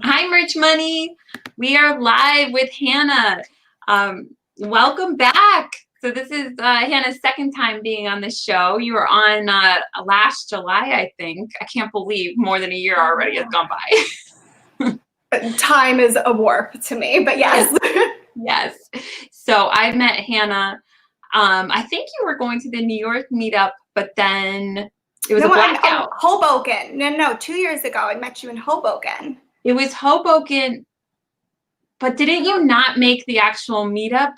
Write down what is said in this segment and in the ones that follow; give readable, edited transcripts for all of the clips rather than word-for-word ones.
Hi, Merch Money. We are live with Hannah. Welcome back. So this is Hannah's second time being on the show. You were on last July, I think. I can't believe more than a year already has gone by. Time is a warp to me, but yes. Yes. So I met Hannah. I think you were going to the New York meetup, but then it was a blackout. Hoboken. No, 2 years ago I met you in Hoboken. It was Hoboken, but didn't you not make the actual meetup?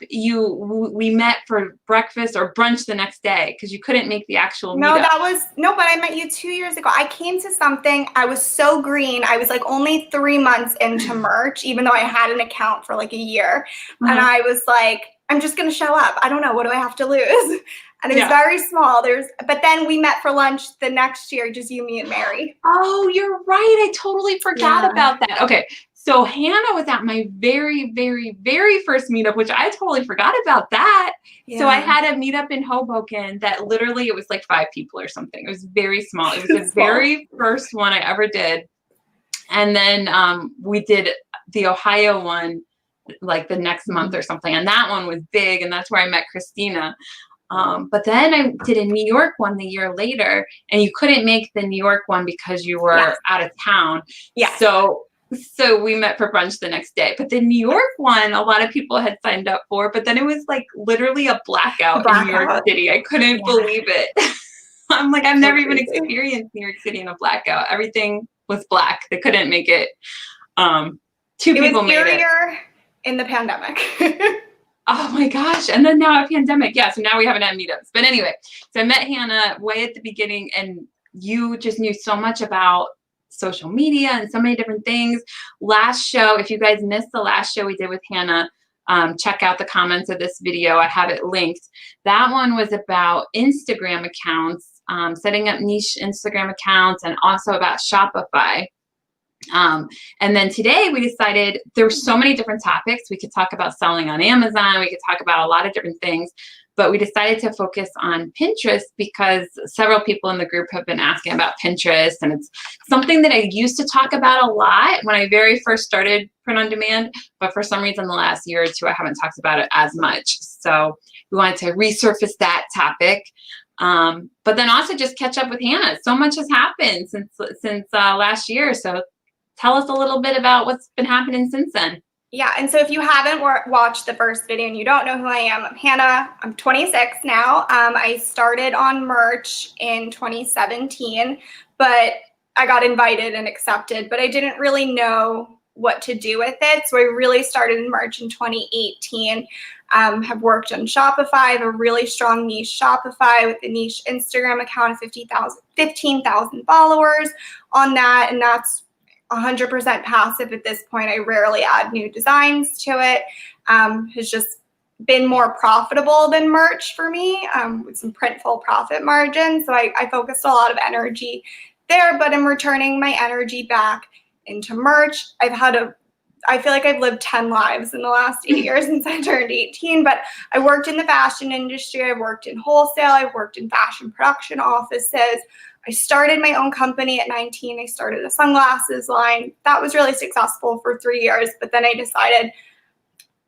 We met for breakfast or brunch the next day because you couldn't make the actual meetup. But I met you 2 years ago. I came to something. I was so green. I was like only 3 months into merch, even though I had an account for like a year. And I was like, I'm just gonna show up. I don't know, what do I have to lose? And it was very small. But then we met for lunch the next year, just you, me, and Mary. Oh, you're right. I totally forgot about that. Okay. So Hannah was at my very, very, very first meetup, which I totally forgot about that. Yeah. So I had a meetup in Hoboken that literally it was like 5 people or something. It was very small. It was the very first one I ever did. And then we did the Ohio one like the next month or something. And that one was big. And that's where I met Christina. But then I did a New York one the year later, and you couldn't make the New York one because you were out of town. Yeah. So we met for brunch the next day. But the New York one, a lot of people had signed up for, but then it was like literally a blackout in New York City. I couldn't believe it. I'm like, I've never even experienced New York City in a blackout. Everything was black. They couldn't make it. 2 people made it. In the pandemic. Oh my gosh. And then now a pandemic. Yeah. So now we haven't had meetups. But anyway, so I met Hannah way at the beginning, and you just knew so much about social media and so many different things. Last show, if you guys missed the last show we did with Hannah, check out the comments of this video. I have it linked. That one was about Instagram accounts, setting up niche Instagram accounts, and also about Shopify. And then today we decided there were so many different topics. We could talk about selling on Amazon. We could talk about a lot of different things, but we decided to focus on Pinterest because several people in the group have been asking about Pinterest, and it's something that I used to talk about a lot when I very first started print on demand, but for some reason the last year or two, I haven't talked about it as much. So we wanted to resurface that topic. But then also just catch up with Hannah. So much has happened since last year. So tell us a little bit about what's been happening since then. Yeah, and so if you haven't watched the first video and you don't know who I am, I'm Hannah. I'm 26 now. I started on merch in 2017, but I got invited and accepted, but I didn't really know what to do with it. So I really started in merch in 2018. Have worked on Shopify. I have a really strong niche Shopify with a niche Instagram account of 15,000 followers on that, and that's 100% passive at this point. I rarely add new designs to it. Has just been more profitable than merch for me, with some printful profit margins. So I focused a lot of energy there, but I'm returning my energy back into merch. I feel like I've lived 10 lives in the last 8 years since I turned 18, but I worked in the fashion industry. I worked in wholesale. I worked in fashion production offices. I started my own company at 19. I started a sunglasses line. That was really successful for 3 years, but then I decided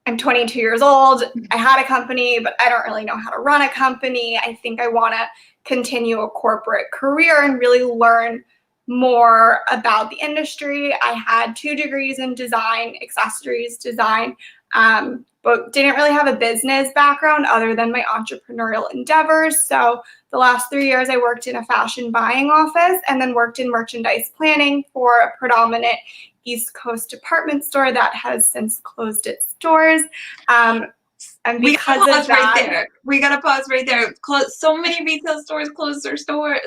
I'm 22 years old. I had a company, but I don't really know how to run a company. I think I want to continue a corporate career and really learn more about the industry. I had 2 degrees in design, accessories design, but didn't really have a business background other than my entrepreneurial endeavors. So the last 3 years I worked in a fashion buying office and then worked in merchandise planning for a predominant East Coast department store that has since closed its doors. And because of that, we gotta pause right there. So many retail stores closed their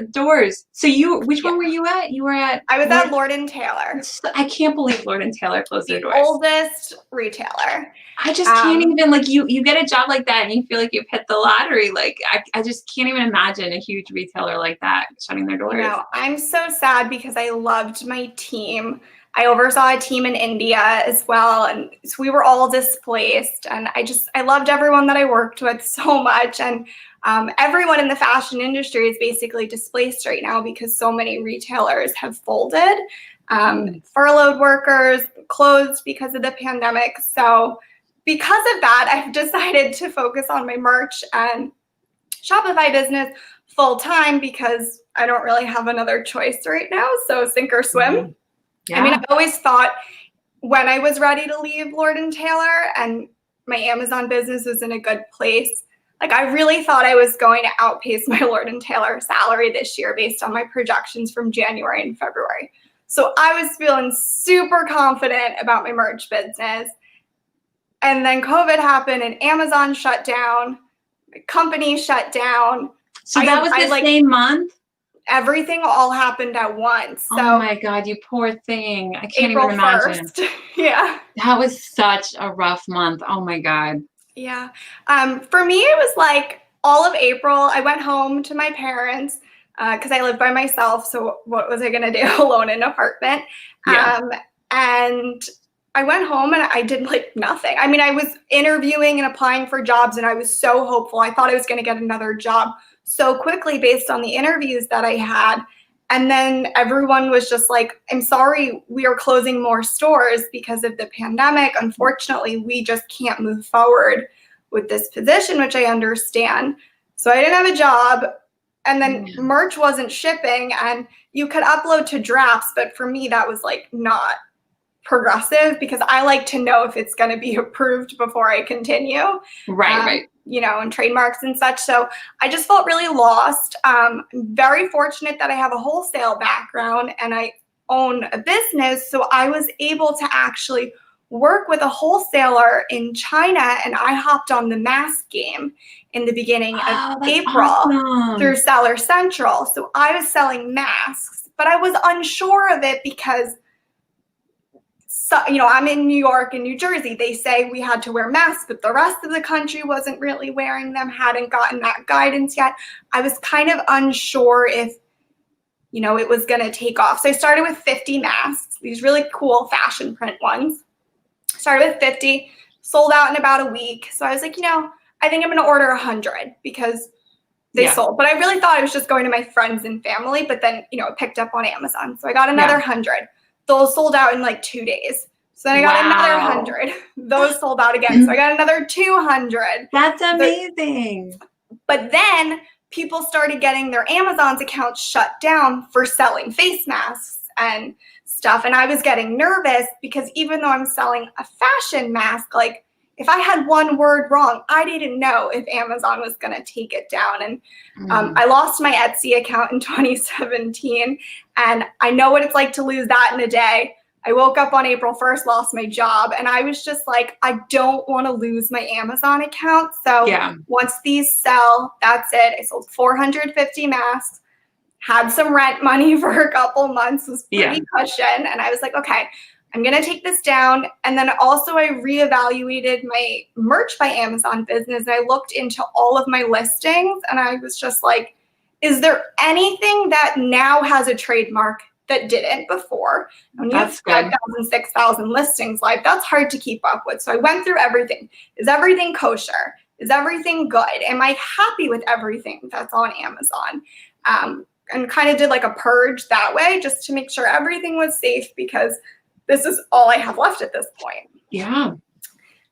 doors. So which one were you at? You were at. I was at Lord & Taylor. I can't believe Lord & Taylor closed their doors. The oldest retailer. I just can't even, like, you get a job like that and you feel like you've hit the lottery. Like, I just can't even imagine a huge retailer like that shutting their doors. No, I'm so sad because I loved my team. I oversaw a team in India as well, and so we were all displaced, and I loved everyone that I worked with so much, and everyone in the fashion industry is basically displaced right now because so many retailers have folded. furloughed workers, closed because of the pandemic. So because of that, I've decided to focus on my merch and Shopify business full time because I don't really have another choice right now. So sink or swim. Yeah. I mean, I always thought when I was ready to leave Lord & Taylor and my Amazon business was in a good place, like I really thought I was going to outpace my Lord & Taylor salary this year based on my projections from January and February. So I was feeling super confident about my merch business. And then COVID happened and Amazon shut down, my company shut down. So that was the same month? Everything all happened at once. So oh my God, you poor thing. I can't April even imagine. 1st. Yeah. That was such a rough month. Oh my God. Yeah. For me, it was like all of April. I went home to my parents because I lived by myself. So what was I going to do alone in an apartment? Yeah. And I went home and I did like nothing. I mean, I was interviewing and applying for jobs and I was so hopeful. I thought I was going to get another job so quickly based on the interviews that I had. And then everyone was just like, I'm sorry, we are closing more stores because of the pandemic. Unfortunately, we just can't move forward with this position, which I understand. So I didn't have a job. And then merch wasn't shipping and you could upload to drafts. But for me, that was like not progressive because I like to know if it's going to be approved before I continue. Right. You know, and trademarks and such. So I just felt really lost. I'm very fortunate that I have a wholesale background and I own a business. So I was able to actually work with a wholesaler in China and I hopped on the mask game in the beginning of April through Seller Central. So I was selling masks, but I was unsure of it because I'm in New York and New Jersey. They say we had to wear masks, but the rest of the country wasn't really wearing them, hadn't gotten that guidance yet. I was kind of unsure if, it was going to take off. So I started with 50 masks, these really cool fashion print ones. Started with 50, sold out in about a week. So I was like, I think I'm going to order 100 because they sold. But I really thought I was just going to my friends and family, but then, it picked up on Amazon. So I got another 100. Those sold out in like 2 days. So then I got another 100. Those sold out again. So I got another 200. That's amazing. But then people started getting their Amazon's accounts shut down for selling face masks and stuff. And I was getting nervous because even though I'm selling a fashion mask, like if I had one word wrong, I didn't know if Amazon was going to take it down. And I lost my Etsy account in 2017. And I know what it's like to lose that in a day. I woke up on April 1st, lost my job. And I was just like, I don't want to lose my Amazon account. So once these sell, that's it. I sold 450 masks, had some rent money for a couple months, was pretty cushion. And I was like, okay, I'm going to take this down. And then also I reevaluated my merch by Amazon business. I looked into all of my listings and I was just like, is there anything that now has a trademark that didn't before? When you have 5,000, 6,000 listings live, that's hard to keep up with. So I went through everything. Is everything kosher? Is everything good? Am I happy with everything that's on Amazon? And kind of did like a purge that way just to make sure everything was safe because this is all I have left at this point. Yeah.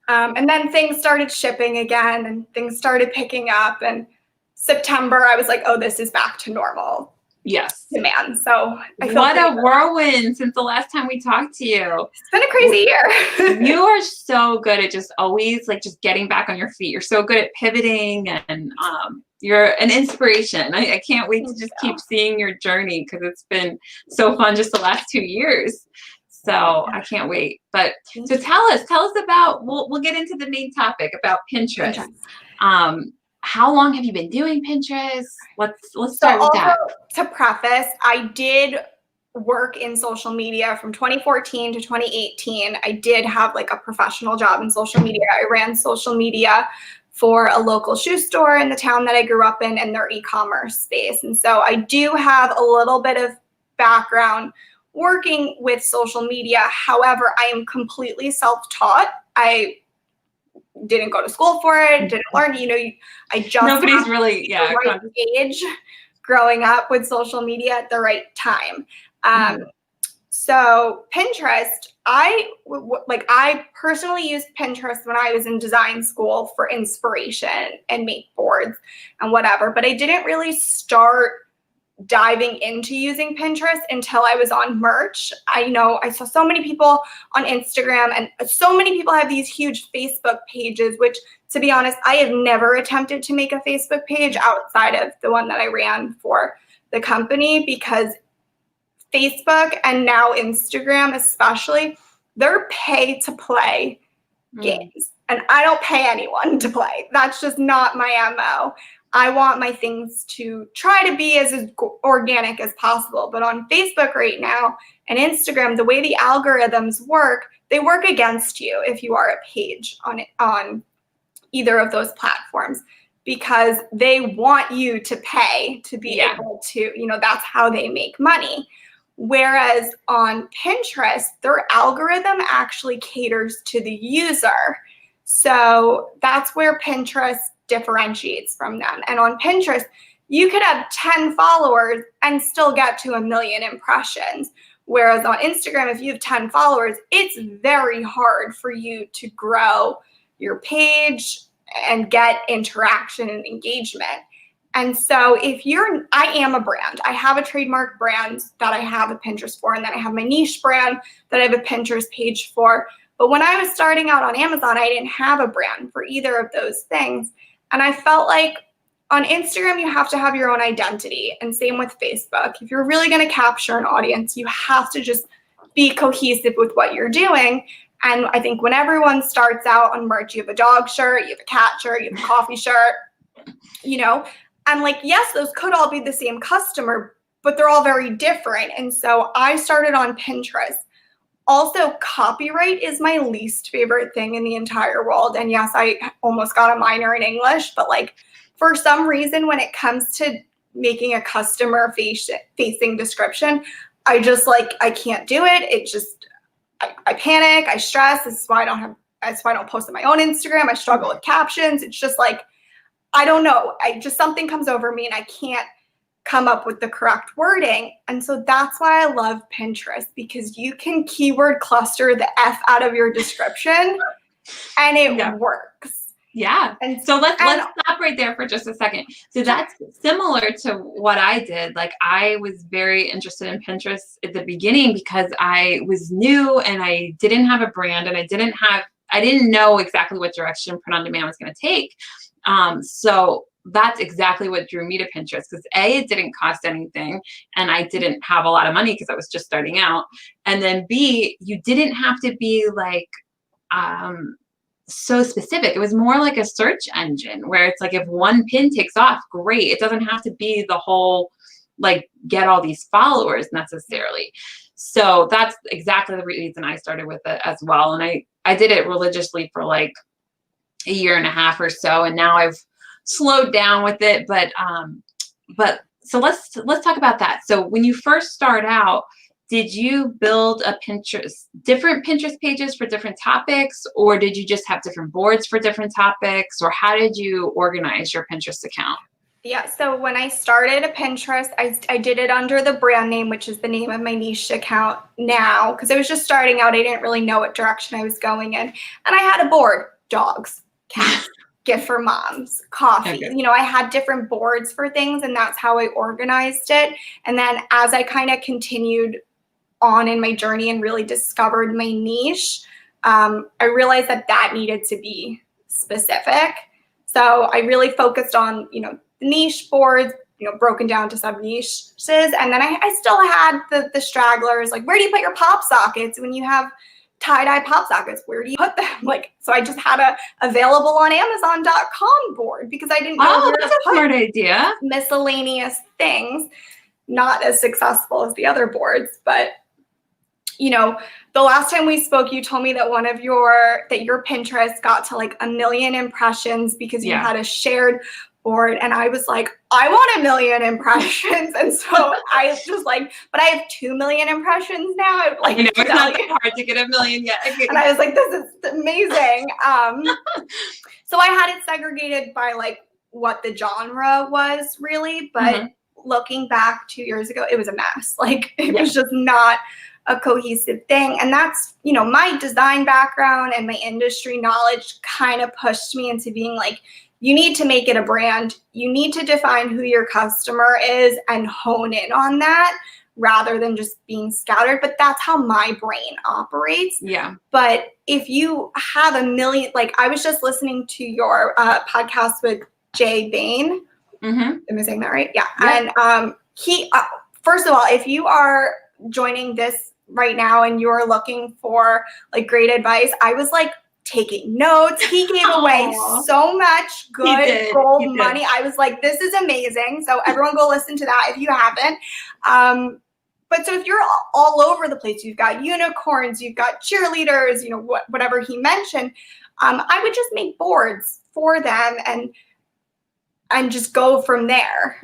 And then things started shipping again and things started picking up. And September, I was like, oh, this is back to normal. Yes. Demand. So I feel what a whirlwind since the last time we talked to you. It's been a crazy year. You are so good at just always like just getting back on your feet. You're so good at pivoting and you're an inspiration. I can't wait to just keep seeing your journey because it's been so fun just the last 2 years. So I can't wait. But so tell us about, we'll get into the main topic about Pinterest. How long have you been doing Pinterest? Let's start with that. To preface, I did work in social media from 2014 to 2018. I did have like a professional job in social media. I ran social media for a local shoe store in the town that I grew up in and their e-commerce space. And so I do have a little bit of background working with social media. However, I am completely self-taught. I didn't go to school for it, didn't learn, I just nobody's really the right age growing up with social media at the right time. So So Pinterest, I personally used Pinterest when I was in design school for inspiration and make boards and whatever, but I didn't really start diving into using Pinterest until I was on merch. I know I saw so many people on Instagram, and so many people have these huge Facebook pages, which, to be honest, I have never attempted to make a Facebook page outside of the one that I ran for the company, because Facebook and now Instagram especially, they're pay to play games. And I don't pay anyone to play. That's just not my MO. I want my things to try to be as organic as possible. But on Facebook right now and Instagram, the way the algorithms work, they work against you if you are a page on either of those platforms, because they want you to pay to be able to, that's how they make money. Whereas on Pinterest, their algorithm actually caters to the user. So that's where Pinterest differentiates from them. And on Pinterest, you could have 10 followers and still get to 1 million impressions. Whereas on Instagram, if you have 10 followers, it's very hard for you to grow your page and get interaction and engagement. And so I am a brand. I have a trademark brand that I have a Pinterest for, and then I have my niche brand that I have a Pinterest page for. But when I was starting out on Amazon, I didn't have a brand for either of those things. And I felt like on Instagram, you have to have your own identity, and same with Facebook. If you're really going to capture an audience, you have to just be cohesive with what you're doing. And I think when everyone starts out on merch, you have a dog shirt, you have a cat shirt, you have a coffee shirt, and yes, those could all be the same customer, but they're all very different. And so I started on Pinterest. Also, copyright is my least favorite thing in the entire world. And yes, I almost got a minor in English, but for some reason, when it comes to making a customer facing description, I just I can't do it. It just, I panic, I stress. That's why I don't post on my own Instagram. I struggle with captions. It's just I don't know. Something comes over me and I can't come up with the correct wording. And so that's why I love Pinterest, because you can keyword cluster the F out of your description and it works. Yeah. And so let's stop right there for just a second. So that's similar to what I did. I was very interested in Pinterest at the beginning because I was new and I didn't have a brand, and I didn't know exactly what direction print on demand was going to take. So that's exactly what drew me to Pinterest, because A, it didn't cost anything, and I didn't have a lot of money because I was just starting out. And then B, you didn't have to be so specific. It was more like a search engine where it's if one pin takes off, great. It doesn't have to be the whole, get all these followers necessarily. So that's exactly the reason I started with it as well. And I did it religiously for a year and a half or so, and now I've slowed down with it. But so let's talk about that. So when you first start out, did you build different Pinterest pages for different topics, or did you just have different boards for different topics, or how did you organize your Pinterest account? Yeah, so when I started a Pinterest, I did it under the brand name, which is the name of my niche account now, because I was just starting out. I didn't really know what direction I was going in. And I had a board: dogs, cats, gift for moms, coffee. Okay. I had different boards for things, and that's how I organized it. And then as I kind of continued on in my journey and really discovered my niche, I realized that needed to be specific. So I really focused on, the niche boards, broken down to sub niches. And then I still had the stragglers, where do you put your pop sockets when you have tie-dye pop sockets? Where do you put them? So I just had a available on Amazon.com board, because I didn't know where that's to a smart idea. Miscellaneous things. Not as successful as the other boards, but the last time we spoke, you told me that your Pinterest got to 1 million impressions because you had a shared board. And I was I want 1 million impressions. And so I was just but I have 2 million impressions now. It's not that hard to get 1 million yet. And I was this is amazing. So I had it segregated by what the genre was really, but looking back 2 years ago, it was a mess. It was just not a cohesive thing. And that's, you know, my design background and my industry knowledge kind of pushed me into being like, you need to make it a brand. You need to define who your customer is and hone in on that rather than just being scattered. But that's how my brain operates. Yeah. But if you have a million, like I was just listening to your podcast with Jay Bain. Mm-hmm. Am I saying that right? Yeah. Yep. And he, first of all, if you are joining this right now and you're looking for like great advice, I was like taking notes. He gave away so much good gold money. I was like, this is amazing. So everyone go listen to that if you haven't. But so if you're all over the place, you've got unicorns, you've got cheerleaders, you know, whatever he mentioned, I would just make boards for them and just go from there.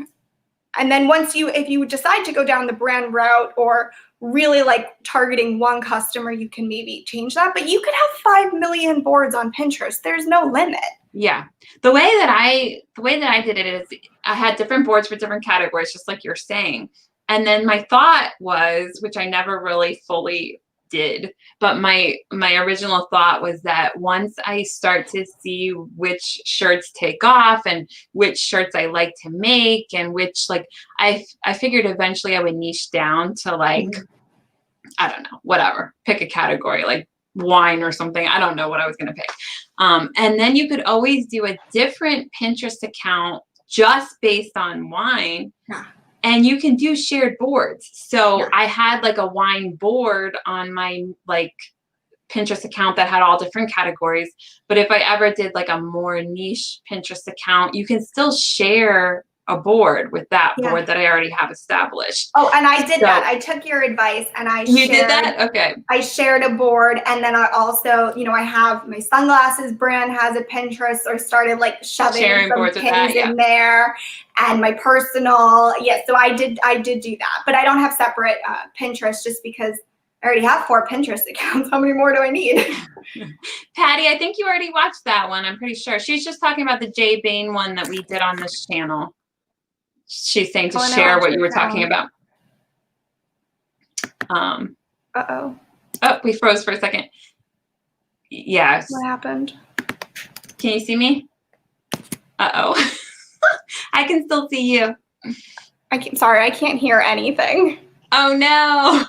And then if you decide to go down the brand route or really like targeting one customer, you can maybe change that. But you could have 5 million boards on Pinterest. There's no limit. Yeah. The way that I did it is I had different boards for different categories, just like you're saying. And then my thought was, which I never really fully did, but my original thought was that once I start to see which shirts take off and which shirts I like to make and which, like, I figured eventually I would niche down to like, I don't know, whatever, pick a category like wine or something. I don't know what I was going to pick. And then you could always do a different Pinterest account just based on wine. Yeah. And you can do shared boards. So I had like a wine board on my like Pinterest account that had all different categories. But if I ever did like a more niche Pinterest account, you can still share a board with that board that I already have established. Oh, and I did that. I took your advice and You did that? Okay. I shared a board, and then I also, you know, I have my sunglasses brand has a Pinterest, so I started like shoving some pins in there, and my personal, so I did do that, but I don't have separate Pinterest just because I already have 4 Pinterest accounts. How many more do I need? Patty, I think you already watched that one. I'm pretty sure. She's just talking about the Jay Bain one that we did on this channel. She's saying to share what you were talking about. Uh-oh. Oh, we froze for a second. Yes. What happened? Can you see me? Uh-oh. I can still see you. Sorry, I can't hear anything. Oh, no.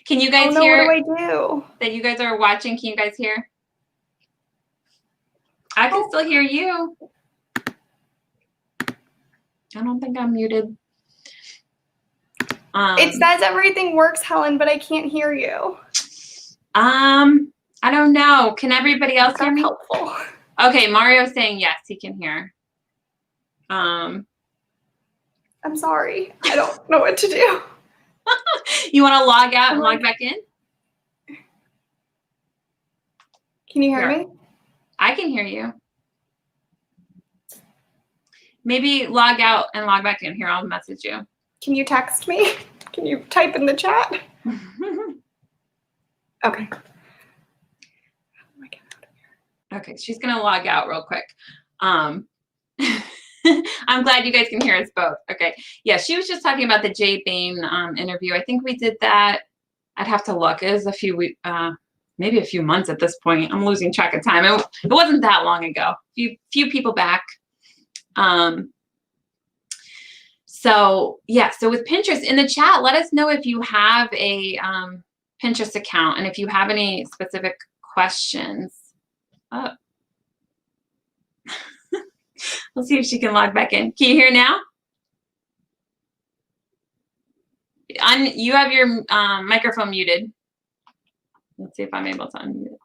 Can you guys hear? What do I do? That you guys are watching? Can you guys hear? I can still hear you. I don't think I'm muted. It says everything works, Helen, but I can't hear you. I don't know. Can everybody else hear me? Helpful. Okay, Mario's saying yes, he can hear. I'm sorry. I don't know what to do. You want to log out and log back in? Can you hear me? I can hear you. Maybe log out and log back in. Here, I'll message you. Can you text me? Can you type in the chat? Okay. Okay, she's going to log out real quick. I'm glad you guys can hear us both. Okay. Yeah, she was just talking about the Jay Bain interview. I think we did that. I'd have to look. It was a few weeks, maybe a few months at this point. I'm losing track of time. It wasn't that long ago. Few people back. So yeah, so with Pinterest in the chat, let us know if you have a Pinterest account and if you have any specific questions. Oh. We'll see if she can log back in. Can you hear now? You have your microphone muted. Let's see if I'm able to unmute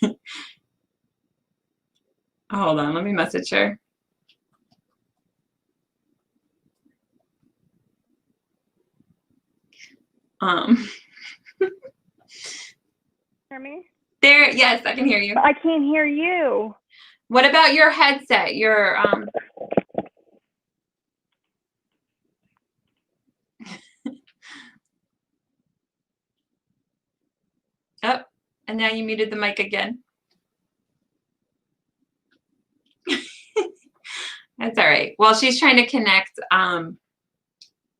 it. Hold on, let me message her. Hear me? There, yes, I can hear you. But I can't hear you. What about your headset? Your Oh, and now you muted the mic again. That's all right. Well, she's trying to connect.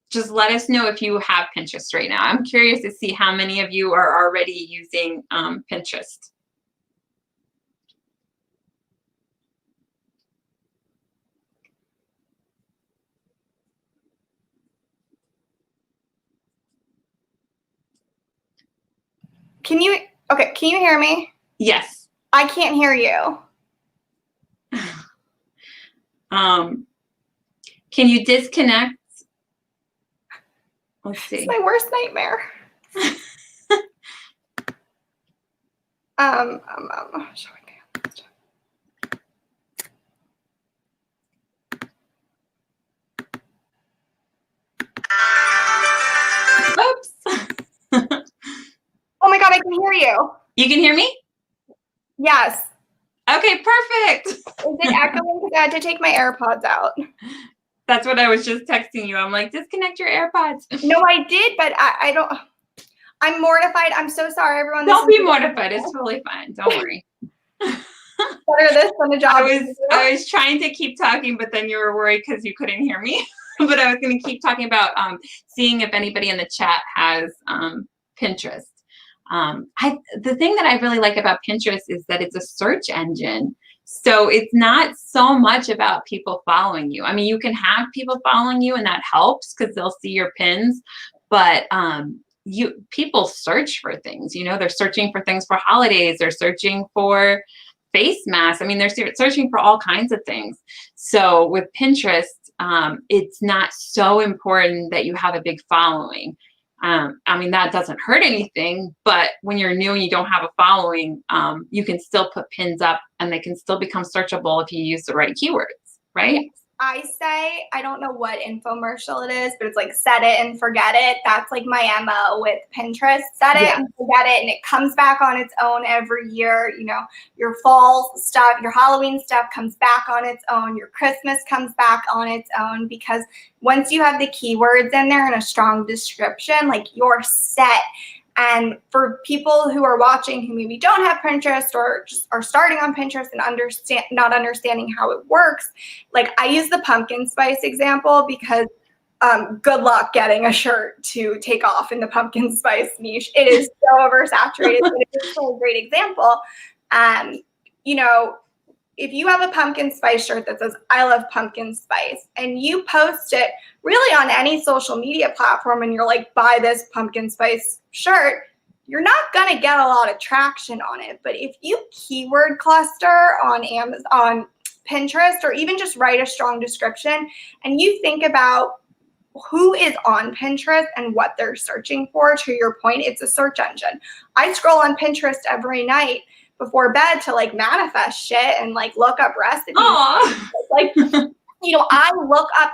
Just let us know if you have Pinterest right now. I'm curious to see how many of you are already using Pinterest. Can you hear me? Yes. I can't hear you. Can you disconnect? Let's see. It's my worst nightmare. Showing hands. Oops. Oh my God, I can hear you. You can hear me? Yes. Okay, perfect. Is it echoing because I had to take my AirPods out? That's what I was just texting you. I'm like, disconnect your AirPods. No, I did, but I don't. I'm mortified. I'm so sorry, everyone. Don't be mortified. It's totally fine. Don't worry. Better this than a job. I was trying to keep talking, but then you were worried because you couldn't hear me. But I was going to keep talking about seeing if anybody in the chat has Pinterest. The thing that I really like about Pinterest is that it's a search engine. So it's not so much about people following you. I mean, you can have people following you and that helps because they'll see your pins, but people search for things, they're searching for things for holidays, they're searching for face masks. I mean, they're searching for all kinds of things. So with Pinterest, it's not so important that you have a big following. I mean, that doesn't hurt anything, but when you're new and you don't have a following, you can still put pins up and they can still become searchable if you use the right keywords, right? I say, I don't know what infomercial it is, but it's like set it and forget it. That's like my MO with Pinterest. Set it and forget it, and it comes back on its own every year. Your fall stuff, your Halloween stuff comes back on its own. Your Christmas comes back on its own, because once you have the keywords in there and a strong description, like, you're set. And for people who are watching who maybe don't have Pinterest or just are starting on Pinterest and not understanding how it works, like, I use the pumpkin spice example because good luck getting a shirt to take off in the pumpkin spice niche. It is so oversaturated, but it is still a great example. If you have a pumpkin spice shirt that says, I love pumpkin spice, and you post it really on any social media platform and you're like, buy this pumpkin spice shirt, you're not going to get a lot of traction on it. But if you keyword cluster on Amazon, on Pinterest, or even just write a strong description, and you think about who is on Pinterest and what they're searching for, to your point, it's a search engine. I scroll on Pinterest every night before bed to manifest shit and look up recipes. I look up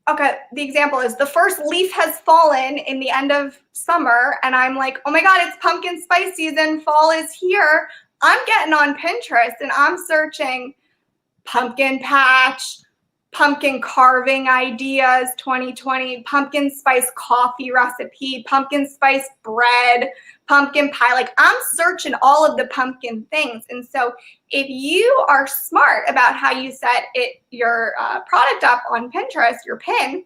okay, the example is the first leaf has fallen in the end of summer, and I'm like, oh my God, it's pumpkin spice season, fall is here. I'm getting on Pinterest and I'm searching pumpkin patch, pumpkin carving ideas 2020, pumpkin spice coffee recipe, pumpkin spice bread, pumpkin pie. I'm searching all of the pumpkin things. And so if you are smart about how you set your product up on Pinterest, your pin,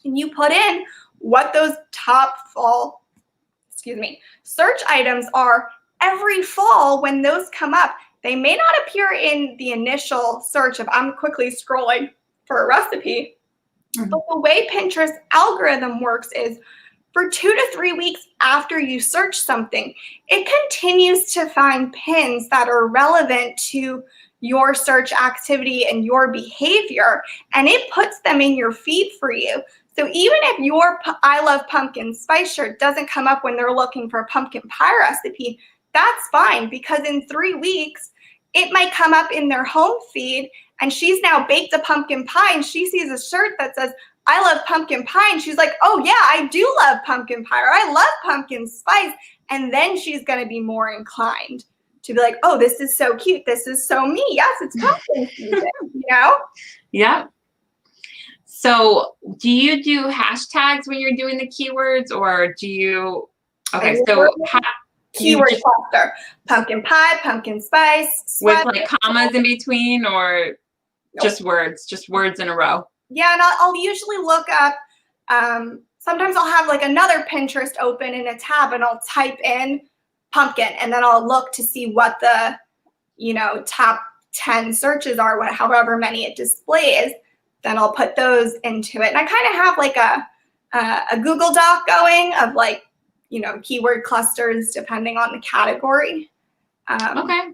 and you put in what those top fall, search items are every fall, when those come up, they may not appear in the initial search of I'm quickly scrolling for a recipe. Mm-hmm. But the way Pinterest algorithm works is for 2 to 3 weeks after you search something, it continues to find pins that are relevant to your search activity and your behavior, and it puts them in your feed for you. So even if your I love pumpkin spice shirt doesn't come up when they're looking for a pumpkin pie recipe, that's fine, because in 3 weeks, it might come up in their home feed, and she's now baked a pumpkin pie and she sees a shirt that says, I love pumpkin pie. And she's like, oh yeah, I do love pumpkin pie, or I love pumpkin spice. And then she's going to be more inclined to be like, oh, this is so cute. This is so me. Yes, it's pumpkin season, Yeah. So do you do hashtags when you're doing the keywords, or do you, okay, so keyword cluster, pumpkin pie, pumpkin spice, with commas in between, or? Just words in a row. Yeah, and I'll usually look up, sometimes I'll have like another Pinterest open in a tab and I'll type in pumpkin and then I'll look to see what the, top 10 searches are, however many it displays. Then I'll put those into it. And I kind of have like a Google Doc going of like, keyword clusters depending on the category. Okay.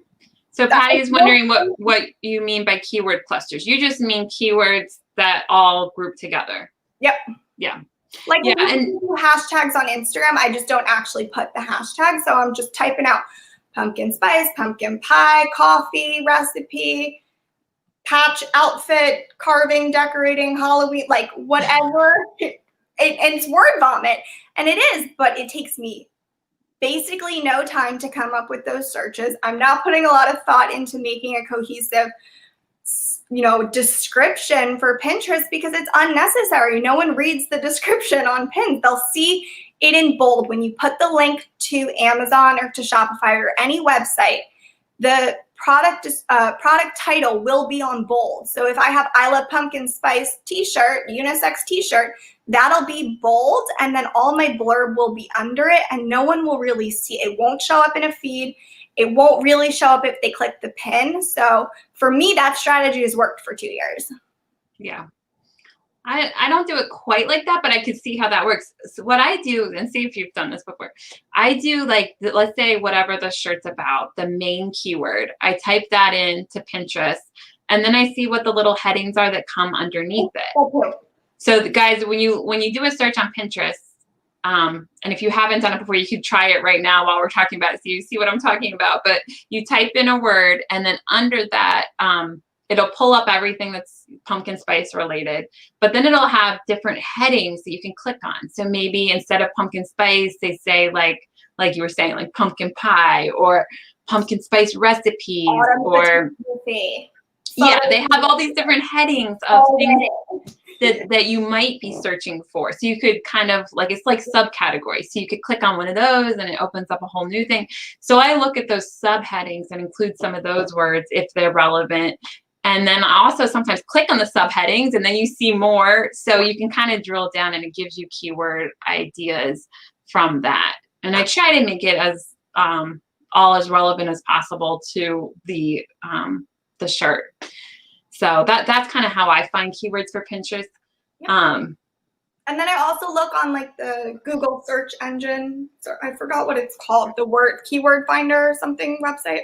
So Patty is wondering what you mean by keyword clusters. You just mean keywords that all group together. Yep. Yeah. Like yeah, when you do hashtags on Instagram, I just don't actually put the hashtag. So I'm just typing out pumpkin spice, pumpkin pie, coffee, recipe, patch, outfit, carving, decorating, Halloween, like whatever. And it's word vomit. And it is, but it takes me basically no time to come up with those searches. I'm not putting a lot of thought into making a cohesive, description for Pinterest because it's unnecessary. No one reads the description on pins. They'll see it in bold. When you put the link to Amazon or to Shopify or any website, the product title will be on bold. So if I have I Love Pumpkin Spice t-shirt, unisex t-shirt, that'll be bold and then all my blurb will be under it and no one will really see it. It won't show up in a feed. It won't really show up if they click the pin. So for me, that strategy has worked for 2 years. Yeah. I don't do it quite like that, but I can see how that works. So what I do, and see if you've done this before, I do like, let's say whatever the shirt's about, the main keyword, I type that into Pinterest, and then I see what the little headings are that come underneath it. Okay. So guys, when you do a search on Pinterest, and if you haven't done it before, you could try it right now while we're talking about it, so you see what I'm talking about. But you type in a word, and then under that, it'll pull up everything that's pumpkin spice related, but then it'll have different headings that you can click on. So maybe instead of pumpkin spice, they say like you were saying, like pumpkin pie or pumpkin spice recipes, or yeah, they have all these different headings of things that you might be searching for. So you could kind of like, it's like subcategories. So you could click on one of those and it opens up a whole new thing. So I look at those subheadings and include some of those words if they're relevant. And then I also sometimes click on the subheadings and then you see more. So you can kind of drill down and it gives you keyword ideas from that. And I try to make it as all as relevant as possible to the shirt. So that's kind of how I find keywords for Pinterest. Yeah. And then I also look on like the Google search engine. So I forgot what it's called, the keyword finder or something website.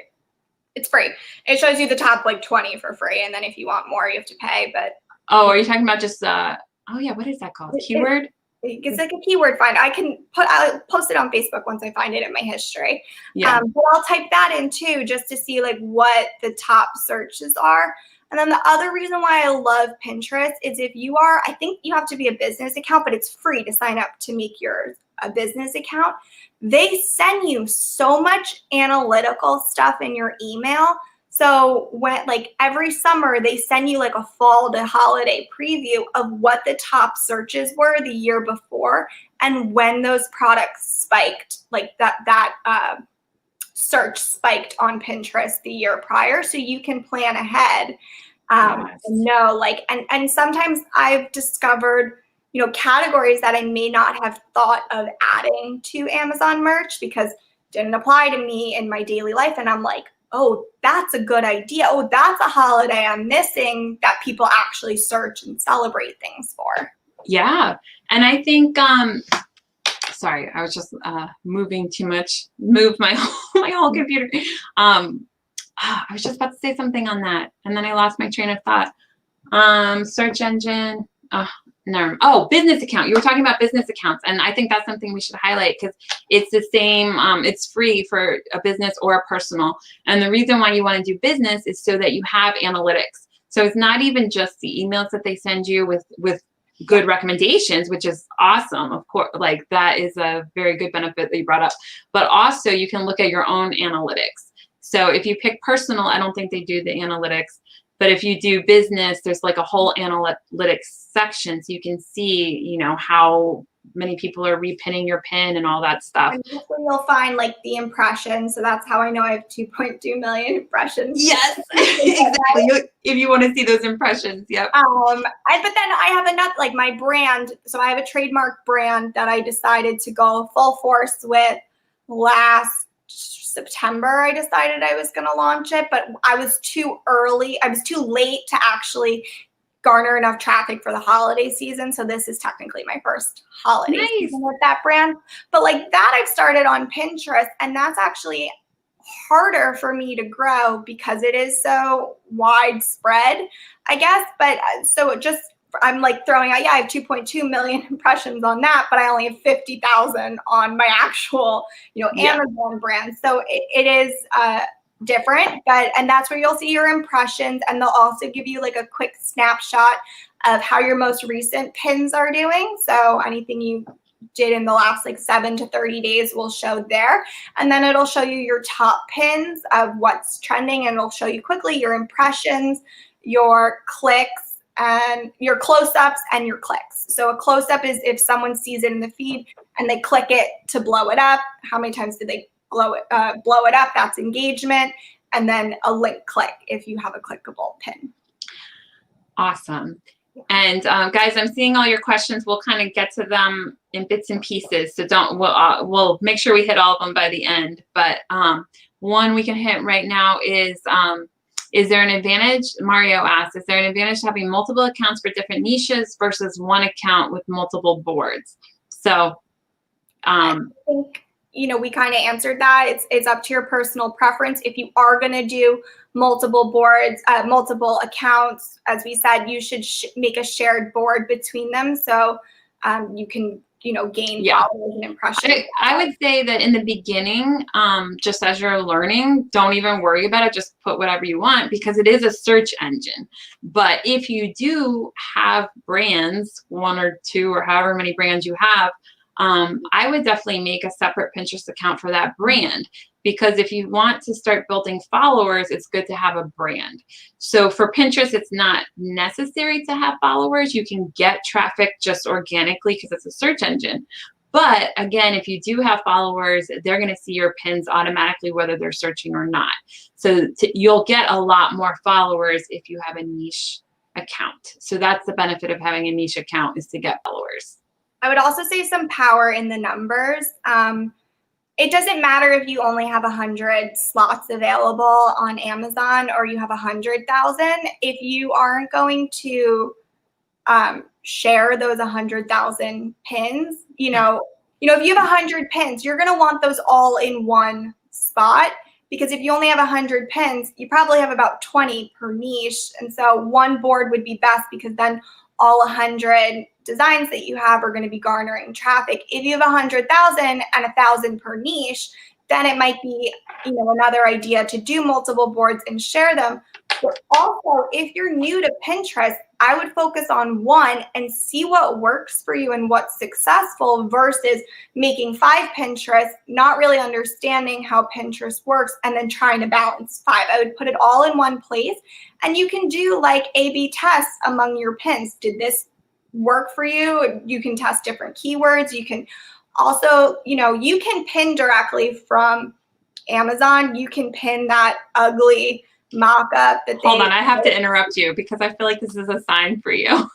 It's free. It shows you the top like 20 for free. And then if you want more, you have to pay. But oh, are you talking about just oh yeah, what is that called? Keyword? It's like a keyword finder. I'll post it on Facebook once I find it in my history. Yeah. But I'll type that in too, just to see like what the top searches are. And then the other reason why I love Pinterest is I think you have to be a business account, but it's free to sign up to make yours a business account. They send you so much analytical stuff in your email. So when like every summer they send you like a fall to holiday preview of what the top searches were the year before and when those products spiked, like that search spiked on Pinterest the year prior, so you can plan ahead. Yes. And know like and sometimes I've discovered categories that I may not have thought of adding to Amazon merch because it didn't apply to me in my daily life, and I'm like, oh, that's a good idea. Oh, that's a holiday I'm missing that people actually search and celebrate things for. Yeah, and I think sorry, I was just moving too much. Moved my whole computer. I was just about to say something on that, and then I lost my train of thought. Search engine. No. Oh, business account. You were talking about business accounts, and I think that's something we should highlight because it's the same. It's free for a business or a personal, and the reason why you want to do business is so that you have analytics. So it's not even just the emails that they send you with good recommendations, which is awesome. Of course, like that is a very good benefit that you brought up. But also, you can look at your own analytics. So if you pick personal, I don't think they do the analytics. But if you do business, there's like a whole analytics section, so you can see, how many people are repinning your pin and all that stuff. And that's when you'll find like the impressions. So that's how I know I have 2.2 million impressions. Yes, exactly. If you want to see those impressions, yep. But then I have another, like my brand. So I have a trademark brand that I decided to go full force with last September. I decided I was going to launch it, but I was too early. I was too late to actually garner enough traffic for the holiday season. So this is technically my first holiday season with that brand. But like that, I've started on Pinterest, and that's actually harder for me to grow because it is so widespread, I guess. But so just, I'm like throwing out, yeah, I have 2.2 million impressions on that, but I only have 50,000 on my actual, Amazon brand. So it is different, and that's where you'll see your impressions, and they'll also give you like a quick snapshot of how your most recent pins are doing. So anything you did in the last like 7 to 30 days will show there, and then it'll show you your top pins of what's trending, and it'll show you quickly your impressions, your clicks, and your close-ups and your clicks. So a close-up is if someone sees it in the feed and they click it to blow it up. How many times did they blow it up? That's engagement. And then a link click if you have a clickable pin. Awesome. And guys, I'm seeing all your questions. We'll kind of get to them in bits and pieces. So we'll make sure we hit all of them by the end. But one we can hit right now is there an advantage? Mario asked, is there an advantage to having multiple accounts for different niches versus one account with multiple boards? So I think we kind of answered that. It's up to your personal preference. If you are going to do multiple boards, multiple accounts, as we said, you should make a shared board between them so you can, gain followers and impressions. I would say that in the beginning, just as you're learning, don't even worry about it. Just put whatever you want because it is a search engine. But if you do have brands, 1 or 2 or however many brands you have, I would definitely make a separate Pinterest account for that brand, because if you want to start building followers, it's good to have a brand. So for Pinterest, it's not necessary to have followers. You can get traffic just organically because it's a search engine. But again, if you do have followers, they're going to see your pins automatically, whether they're searching or not. So you'll get a lot more followers if you have a niche account. So that's the benefit of having a niche account, is to get followers. I would also say some power in the numbers. It doesn't matter if you only have 100 slots available on Amazon or you have 100,000. If you aren't going to share those 100,000 pins, if you have 100 pins, you're going to want those all in one spot. Because if you only have 100 pins, you probably have about 20 per niche. And so one board would be best, because then all 100 designs that you have are going to be garnering traffic. If you have 100,000 and 1,000 per niche, then it might be, another idea to do multiple boards and share them. But also, if you're new to Pinterest, I would focus on one and see what works for you and what's successful versus making 5 Pinterest, not really understanding how Pinterest works, and then trying to balance 5. I would put it all in one place, and you can do like A/B tests among your pins. Did this work for you? You can test different keywords. You can also, you can pin directly from Amazon. You can pin that ugly mock-up that Hold on, I have to interrupt you because I feel like this is a sign for you.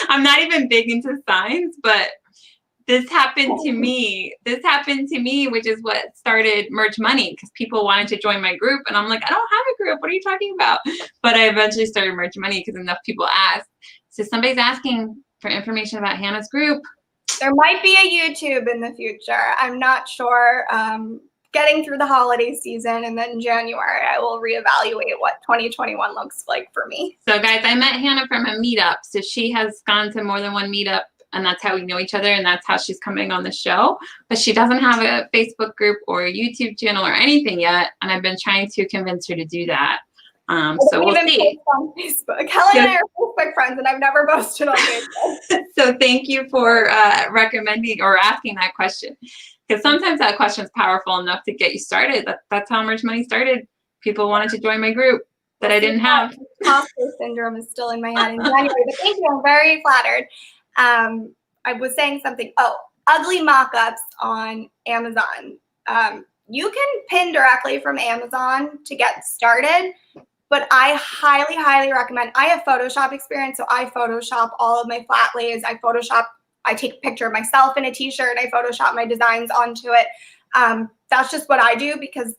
I'm not even big into signs, but this happened to me. Which is what started Merch Money, because people wanted to join my group, and I'm like, I don't have a group. What are you talking about? But I eventually started Merch Money because enough people asked. So somebody's asking for information about Hannah's group. There might be a YouTube in the future. I'm not sure. Getting through the holiday season, and then January, I will reevaluate what 2021 looks like for me. So guys, I met Hannah from a meetup. So she has gone to more than one meetup, and that's how we know each other, and that's how she's coming on the show. But she doesn't have a Facebook group or a YouTube channel or anything yet, and I've been trying to convince her to do that. So we'll see. On Facebook. Helen and I are Facebook friends, and I've never posted on Facebook. So thank you for recommending or asking that question, because sometimes that question is powerful enough to get you started. That's how Merch Money started. People wanted to join my group that I didn't have. Imposter syndrome is still in my head in January, but thank you. I'm very flattered. I was saying something. Oh, ugly mock-ups on Amazon. You can pin directly from Amazon to get started, but I highly, highly recommend. I have Photoshop experience, so I Photoshop all of my flat lays. I take a picture of myself in a t-shirt and I Photoshop my designs onto it. That's just what I do because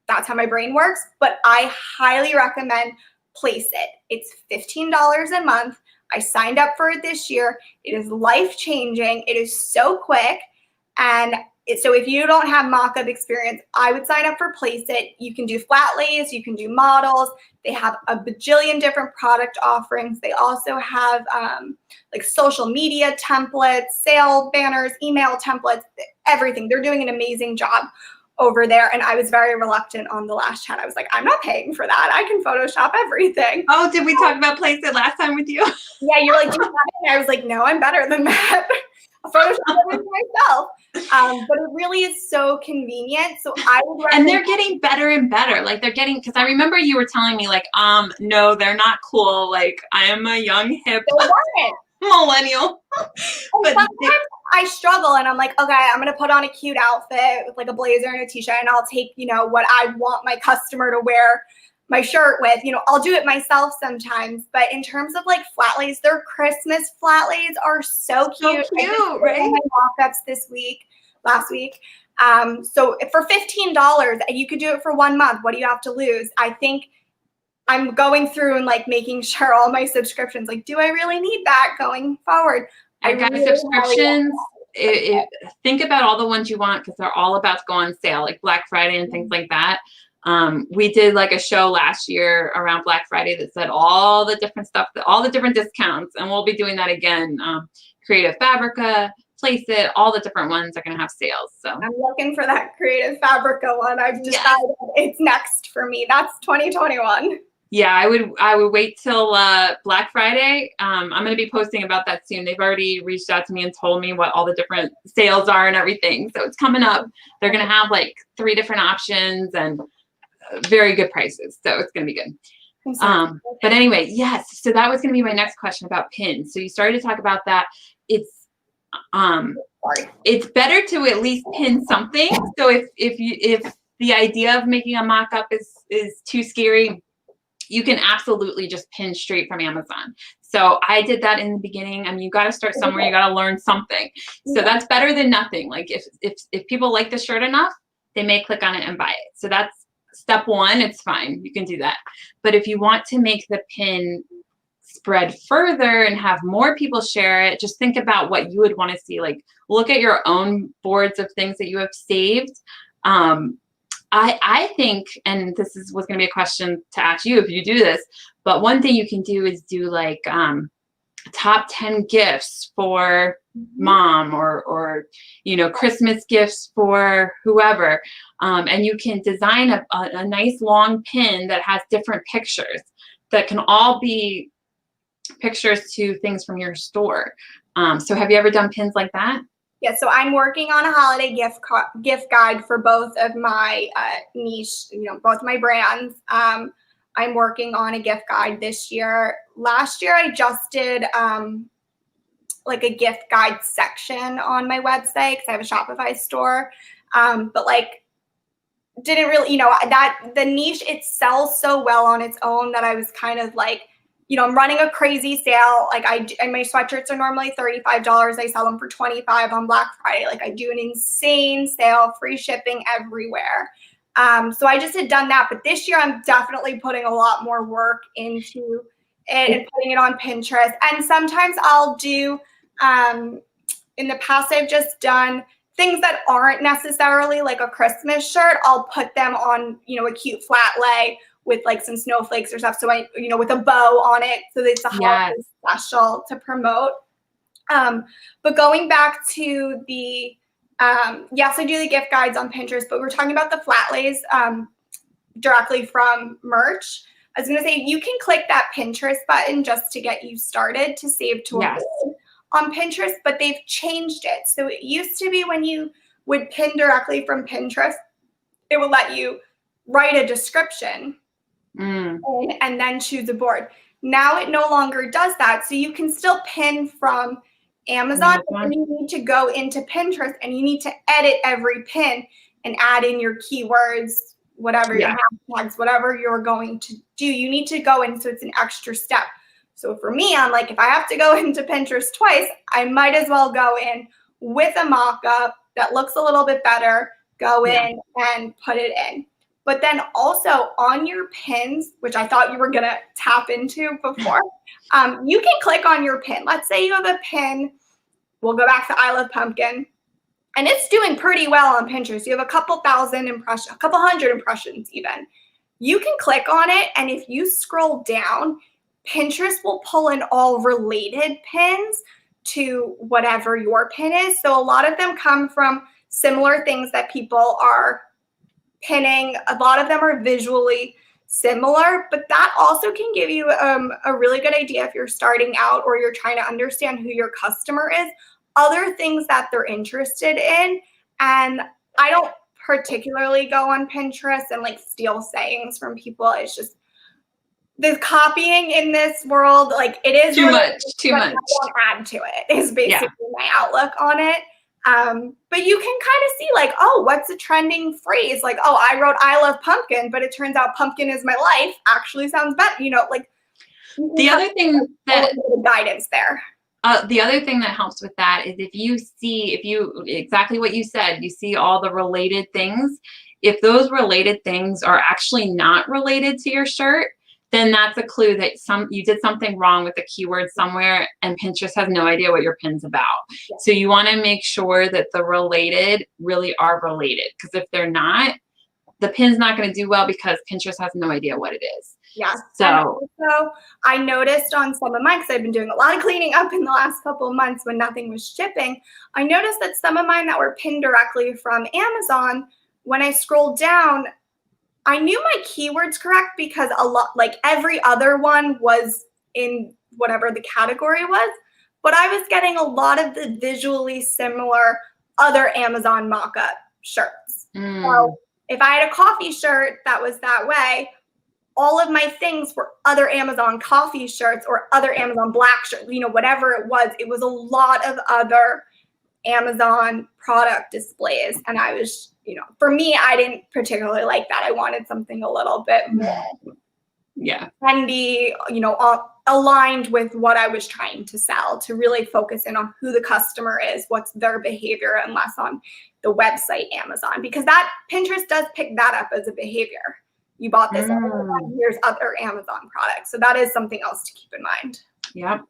that's how my brain works, but I highly recommend Place It. It's $15 a month. I signed up for it this year. It is life-changing. It is so quick. And so if you don't have mock-up experience, I would sign up for Place It. You can do flat lays. You can do models. They have a bajillion different product offerings. They also have like social media templates, sale banners, email templates, everything. They're doing an amazing job over there. And I was very reluctant on the last chat. I was like, I'm not paying for that. I can Photoshop everything. Oh, did we talk about Place It last time with you? Yeah, you're like, do you have it? And I was like, no, I'm better than that. I'll Photoshop everything myself. But it really is so convenient. So I would recommend. And they're getting better and better. Like they're getting, because I remember you were telling me like, no, they're not cool. Like I am a young hip millennial. But sometimes I struggle and I'm like, okay, I'm going to put on a cute outfit with like a blazer and a t-shirt and I'll take, what I want my customer to wear my shirt with. I'll do it myself sometimes. But in terms of like flat lays, their Christmas flat lays are so cute. So cute, right? My mock-ups last week. So for $15, you could do it for 1 month. What do you have to lose? I think I'm going through and like making sure all my subscriptions, like, do I really need that going forward? I got subscriptions. Think about all the ones you want because they're all about to go on sale, like Black Friday and things like that. We did like a show last year around Black Friday that said all the different stuff, all the different discounts, and we'll be doing that again. Creative Fabrica, Place It, all the different ones are going to have sales. So I'm looking for that Creative Fabrica one. I've decided it's next for me. That's 2021. Yeah, I would wait till Black Friday. I'm going to be posting about that soon. They've already reached out to me and told me what all the different sales are and everything. So it's coming up. They're going to have like 3 different options and very good prices. So it's going to be good. But anyway, yes. So that was going to be my next question about pins. So you started to talk about that. It's better to at least pin something. So if the idea of making a mock-up is too scary, you can absolutely just pin straight from Amazon. So I did that in the beginning. I mean, you got to start somewhere. You got to learn something. So that's better than nothing. Like if people like the shirt enough, they may click on it and buy it. So that's step 1. It's fine. You can do that. But if you want to make the pin spread further and have more people share it, just think about what you would want to see. Like look at your own boards of things that you have saved. I think, and this was going to be a question to ask you if you do this, but one thing you can do is do like top 10 gifts for mom or Christmas gifts for whoever. And you can design a nice long pin that has different pictures that can all be pictures to things from your store. So have you ever done pins like that? Yeah, so I'm working on a holiday gift guide for both of my niche, both my brands. I'm working on a gift guide this year. Last year, I just did like a gift guide section on my website because I have a Shopify store. But like, didn't really, that the niche, it sells so well on its own that I was kind of like, I'm running a crazy sale. Like and my sweatshirts are normally $35. I sell them for $25 on Black Friday. Like I do an insane sale, free shipping everywhere. So I just had done that. But this year I'm definitely putting a lot more work into it and putting it on Pinterest. And sometimes I'll do, in the past I've just done things that aren't necessarily like a Christmas shirt. I'll put them on, a cute flat lay with like some snowflakes or stuff. So with a bow on it. So it's a holiday special to promote. But going back to the, yes, I do the gift guides on Pinterest, but we're talking about the flat lays directly from merch. I was going to say, you can click that Pinterest button just to get you started to save to a board on Pinterest, but they've changed it. So it used to be when you would pin directly from Pinterest, it would let you write a description and then choose a board. Now it no longer does that. So you can still pin from Amazon, and you need to go into Pinterest and you need to edit every pin and add in your keywords, whatever your hashtags, whatever you're going to do. You need to go in, so it's an extra step. So for me, I'm like, if I have to go into Pinterest twice, I might as well go in with a mock-up that looks a little bit better, go in and put it in. But then also on your pins, which I thought you were going to tap into before, you can click on your pin. Let's say you have a pin. We'll go back to I Love Pumpkin. And it's doing pretty well on Pinterest. You have a couple thousand impressions, a couple hundred impressions even. You can click on it, and if you scroll down, Pinterest will pull in all related pins to whatever your pin is. So a lot of them come from similar things that people are pinning. A lot of them are visually similar, but that also can give you a really good idea if you're starting out or you're trying to understand who your customer is, other things that they're interested in. And I don't particularly go on Pinterest and like steal sayings from people. It's just the copying in this world, like it is too really much. I don't add to it is basically my outlook on it. But you can kind of see like, oh, what's a trending phrase? Like, oh, I wrote I love pumpkin, but it turns out pumpkin is my life actually sounds better. You know, like the other thing that guidance there. The other thing that helps with that is if you exactly what you said, you see all the related things. If those related things are actually not related to your shirt, then that's a clue that you did something wrong with the keyword somewhere, and Pinterest has no idea what your pin's about. Yeah. So you want to make sure that the related really are related, because if they're not, the pin's not going to do well because Pinterest has no idea what it is. Yeah. So I noticed on some of mine, because I've been doing a lot of cleaning up in the last couple of months when nothing was shipping, I noticed that some of mine that were pinned directly from Amazon, when I scrolled down, I knew my keywords correct because a lot, like every other one was in whatever the category was, but I was getting a lot of the visually similar other Amazon mock-up shirts. So if I had a coffee shirt that was that way, all of my things were other Amazon coffee shirts or other Amazon black shirts, you know, whatever it was a lot of other Amazon product displays. And I was, you know, for me, I didn't particularly like that. I wanted something a little bit more trendy, you know, aligned with what I was trying to sell, to really focus in on who the customer is, what's their behavior, and less on the website Amazon, because that Pinterest does pick that up as a behavior. You bought this, here's other Amazon products. So that is something else to keep in mind. Yep.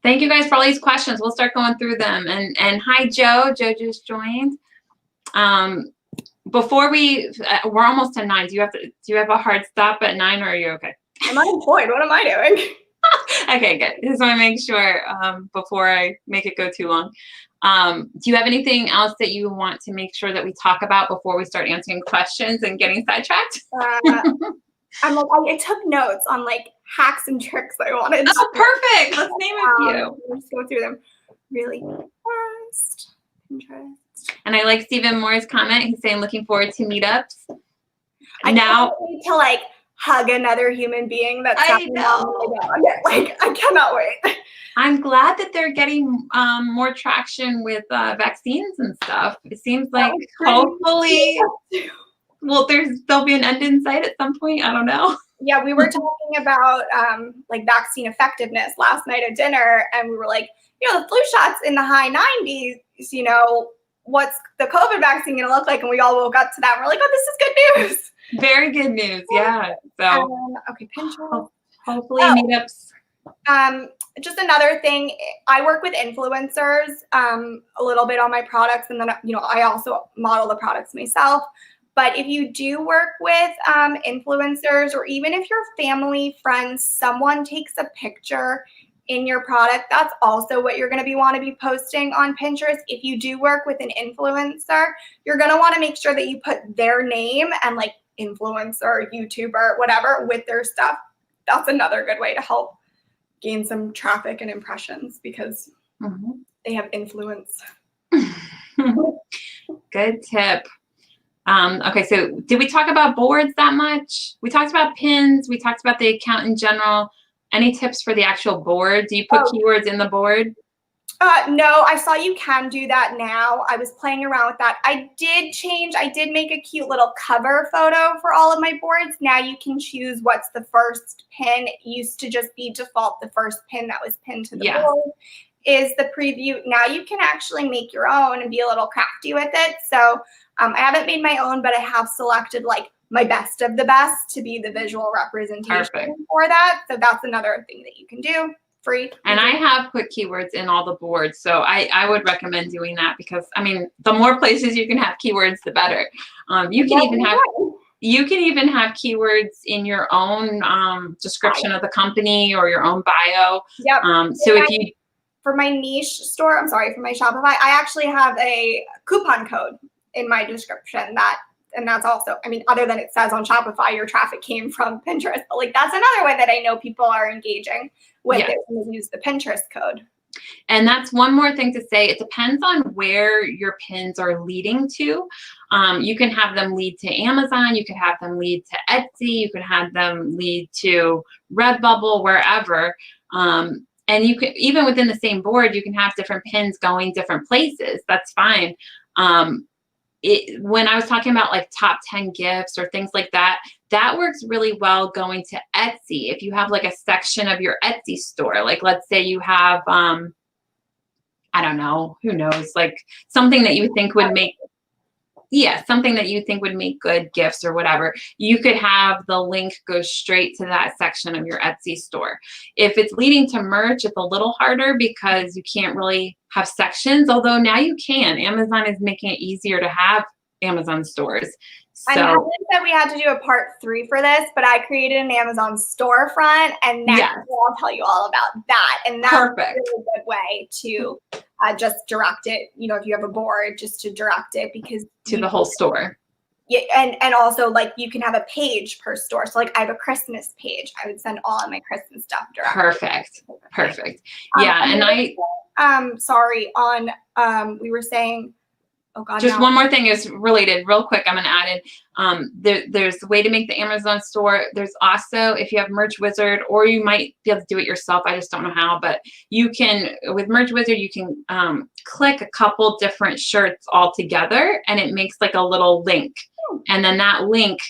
Thank you guys for all these questions. We'll start going through them. And hi, Joe. Joe just joined. Before we're almost to 9. Do you have a hard stop at 9, or are you okay? I'm unemployed. What am I doing? Okay, good. Just want to make sure before I make it go too long. Do you have anything else that you want to make sure that we talk about before we start answering questions and getting sidetracked? I took notes on like hacks and tricks I wanted. Oh, perfect. Let's name a few. Let's go through them really fast. Pinterest. And I like Stephen Moore's comment. He's saying, looking forward to meetups. I can't wait to like hug another human being that's I know. Like, I cannot wait. I'm glad that they're getting more traction with vaccines and stuff. It seems like hopefully, well, there'll be an end in sight at some point. I don't know. Yeah, we were talking about like vaccine effectiveness last night at dinner, and we were like, you know, the flu shots in the high 90s, you know, what's the COVID vaccine going to look like? And we all woke up to that. And we're like, oh, this is good news. Very good news. Yeah. So okay, Pinterest. Hopefully meetups. Just another thing, I work with influencers a little bit on my products, and then, you know, I also model the products myself. But if you do work with influencers, or even if your family, friends, someone takes a picture in your product, that's also what you're going to want to be posting on Pinterest. If you do work with an influencer, you're going to want to make sure that you put their name and like influencer, YouTuber, whatever, with their stuff. That's another good way to help gain some traffic and impressions, because they have influence. Good tip. Okay, so did we talk about boards that much? We talked about pins. We talked about the account in general. Any tips for the actual board? Do you put keywords in the board? No, I saw you can do that now. I was playing around with that. I did make a cute little cover photo for all of my boards. Now you can choose what's the first pin. It used to just be default. The first pin that was pinned to the board is the preview. Now you can actually make your own and be a little crafty with it. So I haven't made my own, but I have selected like my best of the best to be the visual representation for that. So that's another thing that you can do. Free. And I have put keywords in all the boards. So I would recommend doing that because, I mean, the more places you can have keywords, the better. You can even have keywords in your own description of the company or your own bio. Yep. So if you... For my niche store, for my Shopify, I actually have a coupon code in my description and that's also, I mean, other than it says on Shopify, your traffic came from Pinterest, but like that's another way that I know people are engaging with it when they use the Pinterest code. And that's one more thing to say. It depends on where your pins are leading to. You can have them lead to Amazon. You could have them lead to Etsy. You could have them lead to Redbubble, wherever. And you can, even within the same board, you can have different pins going different places. That's fine. When I was talking about like top 10 gifts or things like that, that works really well going to Etsy. If you have like a section of your Etsy store, like let's say you have, I don't know, who knows, like something that you think would make, something that you think would make good gifts or whatever, you could have the link go straight to that section of your Etsy store. If it's leading to merch, it's a little harder because you can't really have sections, although now you can. Amazon is making it easier to have Amazon stores. So, I know that we had to do a part 3 for this, but I created an Amazon storefront, and next I'll tell you all about that. And that's a really good way to just direct it. You know, if you have a board, just to direct it because to the whole store. Yeah, and also like you can have a page per store. So like I have a Christmas page. I would send all of my Christmas stuff directly. Perfect. Yeah, and sorry on we were saying. Oh God, just one more thing is related real quick. I'm going to add in, there's a way to make the Amazon store. There's also, if you have Merch Wizard, or you might be able to do it yourself. I just don't know how, but you can, with Merch Wizard, you can click a couple different shirts all together and it makes like a little link. And then that link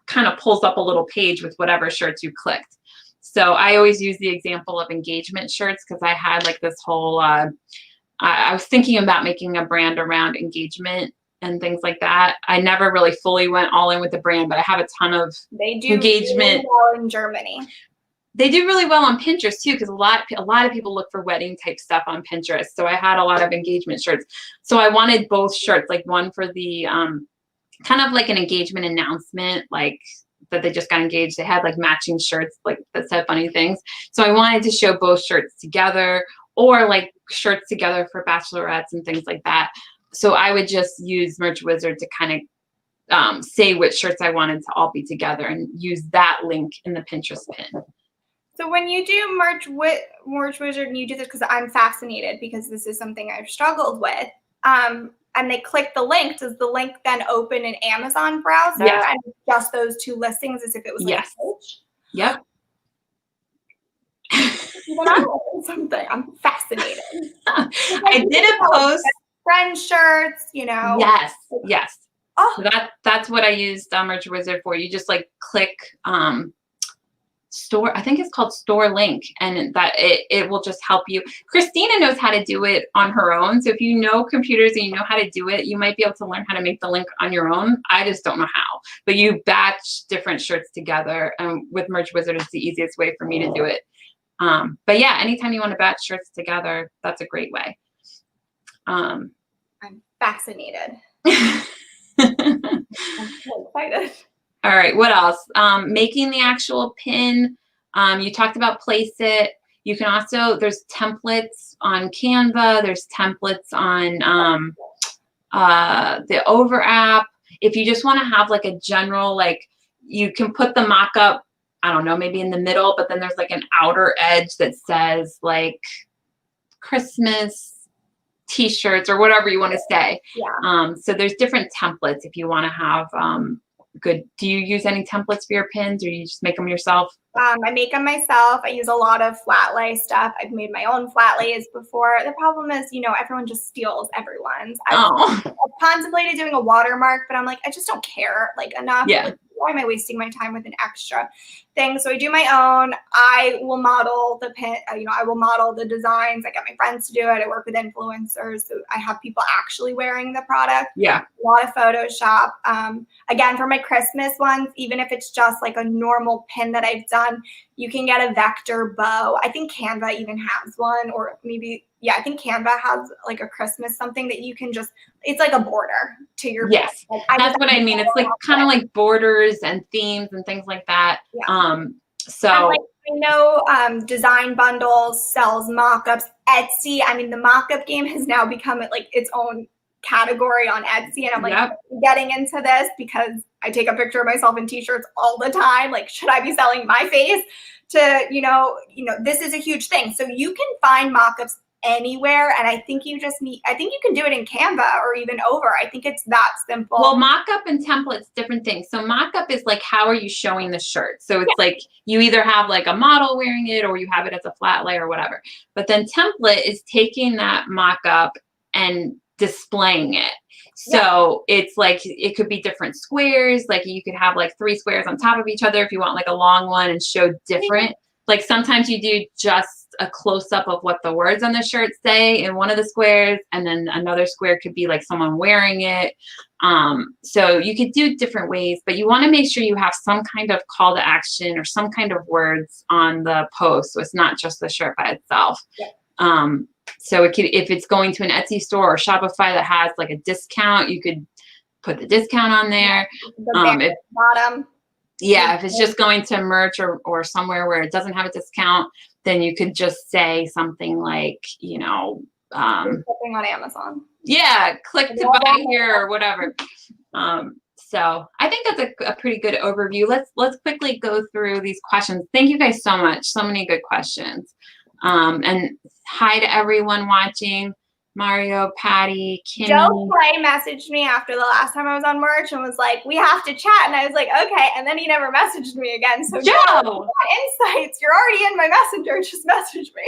kind of pulls up a little page with whatever shirts you clicked. So I always use the example of engagement shirts because I had like this whole, I was thinking about making a brand around engagement and things like that. I never really fully went all in with the brand, but I have a ton of engagement. Really well in Germany. They do really well on Pinterest too, because a lot of people look for wedding type stuff on Pinterest. So I had a lot of engagement shirts. So I wanted both shirts, like one for the kind of like an engagement announcement, like that they just got engaged. They had like matching shirts like that said funny things. So I wanted to show both shirts together, or like shirts together for bachelorettes and things like that. So I would just use Merch Wizard to kind of say which shirts I wanted to all be together and use that link in the Pinterest pin. So when you do Merch Wizard and you do this, because I'm fascinated because this is something I've struggled with, and they click the link, does the link then open an Amazon browser and just those two listings as if it was like a page? Yep. When I learned something, I'm fascinated. I did a post. Friend shirts, you know. Yes. Oh, that's what I used Merch Wizard for. You just like click store. I think it's called store link, and that it will just help you. Christina knows how to do it on her own. So if you know computers and you know how to do it, you might be able to learn how to make the link on your own. I just don't know how. But you batch different shirts together, and with Merch Wizard, it's the easiest way for me to do it. But yeah, anytime you want to batch shirts together, that's a great way. I'm fascinated. I'm so excited. All right, what else? Making the actual pin. You talked about Place It. You can also, there's templates on Canva. There's templates on the Over app. If you just want to have like a general, like you can put the mock-up, I don't know, maybe in the middle, but then there's like an outer edge that says like Christmas t-shirts or whatever you want to say. Yeah. So there's different templates if you want to have good. Do you use any templates for your pins, or you just make them yourself? I make them myself. I use a lot of flat lay stuff. I've made my own flat lays before. The problem is, everyone just steals everyone's. I've contemplated doing a watermark, but I'm like, I just don't care enough. Yeah. Why am I wasting my time with an extra thing? So I do my own. I will model the pin, I will model the designs. I get my friends to do it. I work with influencers. So I have people actually wearing the product. Yeah. A lot of Photoshop. Again, for my Christmas ones, even if it's just like a normal pin that I've done, you can get a vector bow. I think Canva even has one, or maybe, I think Canva has like a Christmas something that you can just, it's like a border to your Yes, pin. that's what I mean. It's like kind of like borders and themes and things like that. Yeah. So I know Design Bundles sells MockUps. Etsy, I mean, the MockUp game has now become like its own category on Etsy, and I'm like getting into this because I take a picture of myself in t-shirts all the time. Like, should I be selling my face to, this is a huge thing. So you can find MockUps anywhere, and I think you can do it in Canva or even over. I think it's that simple. Well, mock-up and templates, different things. So mock-up is like, how are you showing the shirt? So it's like you either have like a model wearing it, or you have it as a flat lay or whatever. But then template is taking that mock-up and displaying it. So it's like, it could be different squares. Like you could have like 3 squares on top of each other if you want like a long one, and show different. Like sometimes you do just a close-up of what the words on the shirt say in one of the squares, and then another square could be like someone wearing it. So you could do different ways, but you want to make sure you have some kind of call to action or some kind of words on the post, so it's not just the shirt by itself. So it could, if it's going to an Etsy store or Shopify that has like a discount, you could put the discount on there. Bottom. Yeah, if it's just going to merch or somewhere where it doesn't have a discount, then you could just say something like, Something on Amazon. Yeah, click to buy here or whatever. So I think that's a pretty good overview. Let's quickly go through these questions. Thank you guys so much. So many good questions. And hi to everyone watching. Mario, Patty, Kimmy. Joe Clay messaged me after the last time I was on merch and was like, we have to chat. And I was like, okay. And then he never messaged me again. So Joe, insights. You're already in my messenger. Just message me.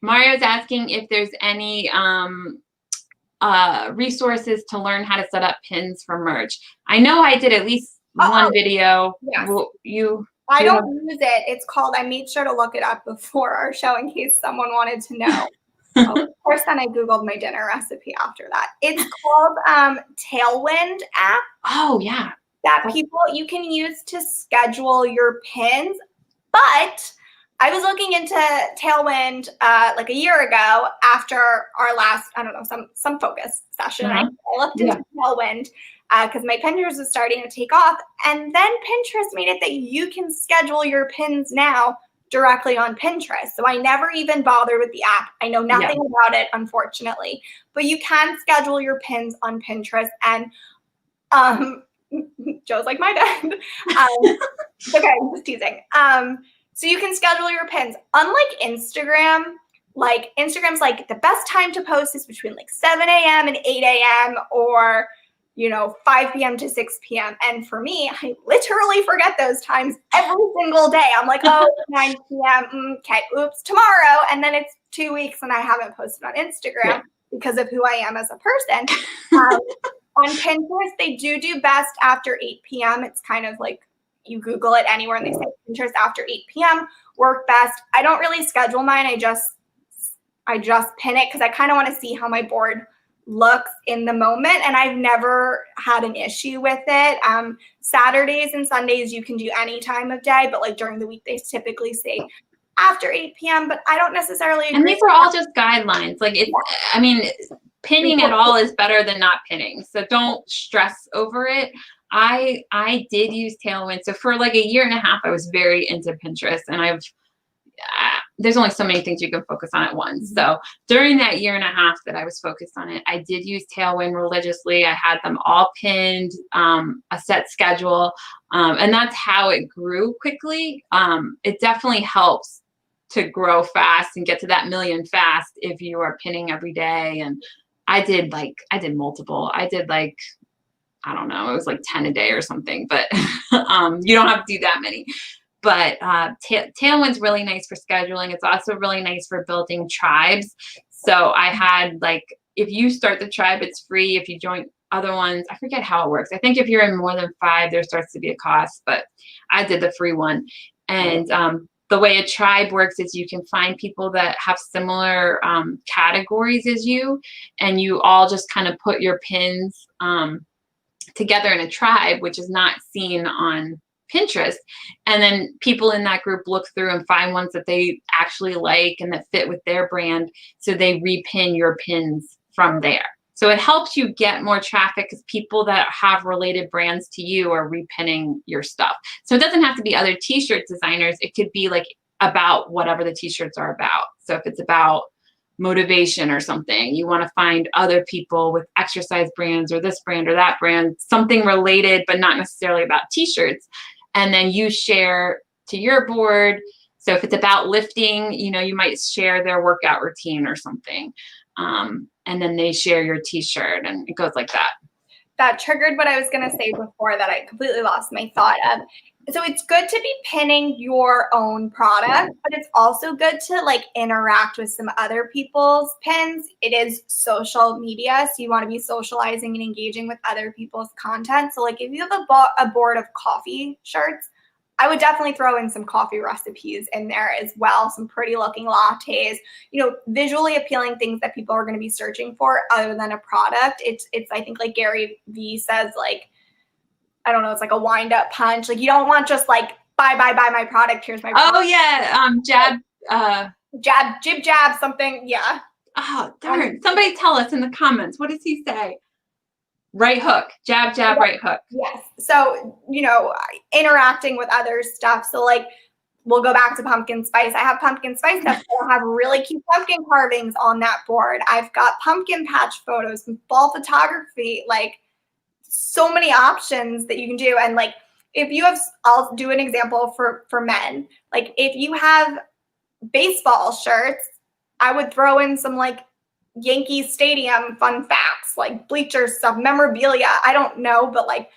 Mario's asking if there's any resources to learn how to set up pins for merch. I know I did at least one video. Yes. I don't use it. It's called, I made sure to look it up before our show in case someone wanted to know. Of course, then I Googled my dinner recipe after that. It's called Tailwind app. Oh, yeah. That you can use to schedule your pins. But I was looking into Tailwind like a year ago after our last, I don't know, some focus session. I looked into Tailwind because my Pinterest was starting to take off. And then Pinterest made it that you can schedule your pins now directly on Pinterest. So I never even bothered with the app. I know nothing about it, unfortunately. But you can schedule your pins on Pinterest. And Joe's like my dad. Okay, I'm just teasing. So you can schedule your pins. Unlike Instagram, Instagram's like the best time to post is between like 7 a.m. and 8 a.m. or 5 p.m. to 6 p.m. And for me, I literally forget those times every single day. I'm like, 9 p.m. Okay, oops, tomorrow. And then it's 2 weeks and I haven't posted on Instagram because of who I am as a person. On Pinterest, they do best after 8 p.m. It's kind of like you Google it anywhere and they say Pinterest after 8 p.m. work best. I don't really schedule mine. I just pin it because I kind of want to see how my board looks in the moment, and I've never had an issue with it. Saturdays and Sundays you can do any time of day, but like during the week they typically say after 8 p.m. But I don't necessarily agree. And these are all just guidelines. Like it's, I mean, pinning at all is better than not pinning. So don't stress over it. I did use Tailwind. So for like a year and a half, I was very into Pinterest, and there's only so many things you can focus on at once. So during that year and a half that I was focused on it, I did use Tailwind religiously. I had them all pinned, a set schedule, and that's how it grew quickly. It definitely helps to grow fast and get to that million fast if you are pinning every day. And I did multiple. I did like, I don't know, it was like 10 a day or something, but you don't have to do that many. But Tailwind's really nice for scheduling. It's also really nice for building tribes. So I had like, if you start the tribe, it's free. If you join other ones, I forget how it works. I think if you're in more than 5, there starts to be a cost, but I did the free one. And the way a tribe works is you can find people that have similar categories as you, and you all just kind of put your pins together in a tribe, which is not seen on Pinterest. And then people in that group look through and find ones that they actually like and that fit with their brand. So they repin your pins from there. So it helps you get more traffic because people that have related brands to you are repinning your stuff. So it doesn't have to be other t-shirt designers. It could be like about whatever the t-shirts are about. So if it's about motivation or something, you want to find other people with exercise brands or this brand or that brand, something related, but not necessarily about t-shirts. And then you share to your board. So if it's about lifting, you know, you might share their workout routine or something. And then they share your t-shirt and it goes like that. That triggered what I was going to say before that I completely lost my thought of. So it's good to be pinning your own product, but it's also good to like interact with some other people's pins. It is social media, so you want to be socializing and engaging with other people's content. So like if you have a board of coffee shirts, I would definitely throw in some coffee recipes in there as well, some pretty looking lattes, you know, visually appealing things that people are going to be searching for other than a product. It's I think like Gary Vee says, like, I don't know, it's like a wind up punch. Like you don't want just like, buy my product, here's my product. Oh yeah, Jib jab, something, yeah. Oh darn, somebody tell us in the comments, what does he say? Right hook, jab, jab, right hook. Yes. So, you know, interacting with other stuff. So like, we'll go back to pumpkin spice. I have pumpkin spice stuff. I have really cute pumpkin carvings on that board. I've got pumpkin patch photos, some fall photography, like so many options that you can do. And like, if you have, I'll do an example for men. Like if you have baseball shirts, I would throw in some like Yankee Stadium fun facts, like bleacher stuff, memorabilia, I don't know, but like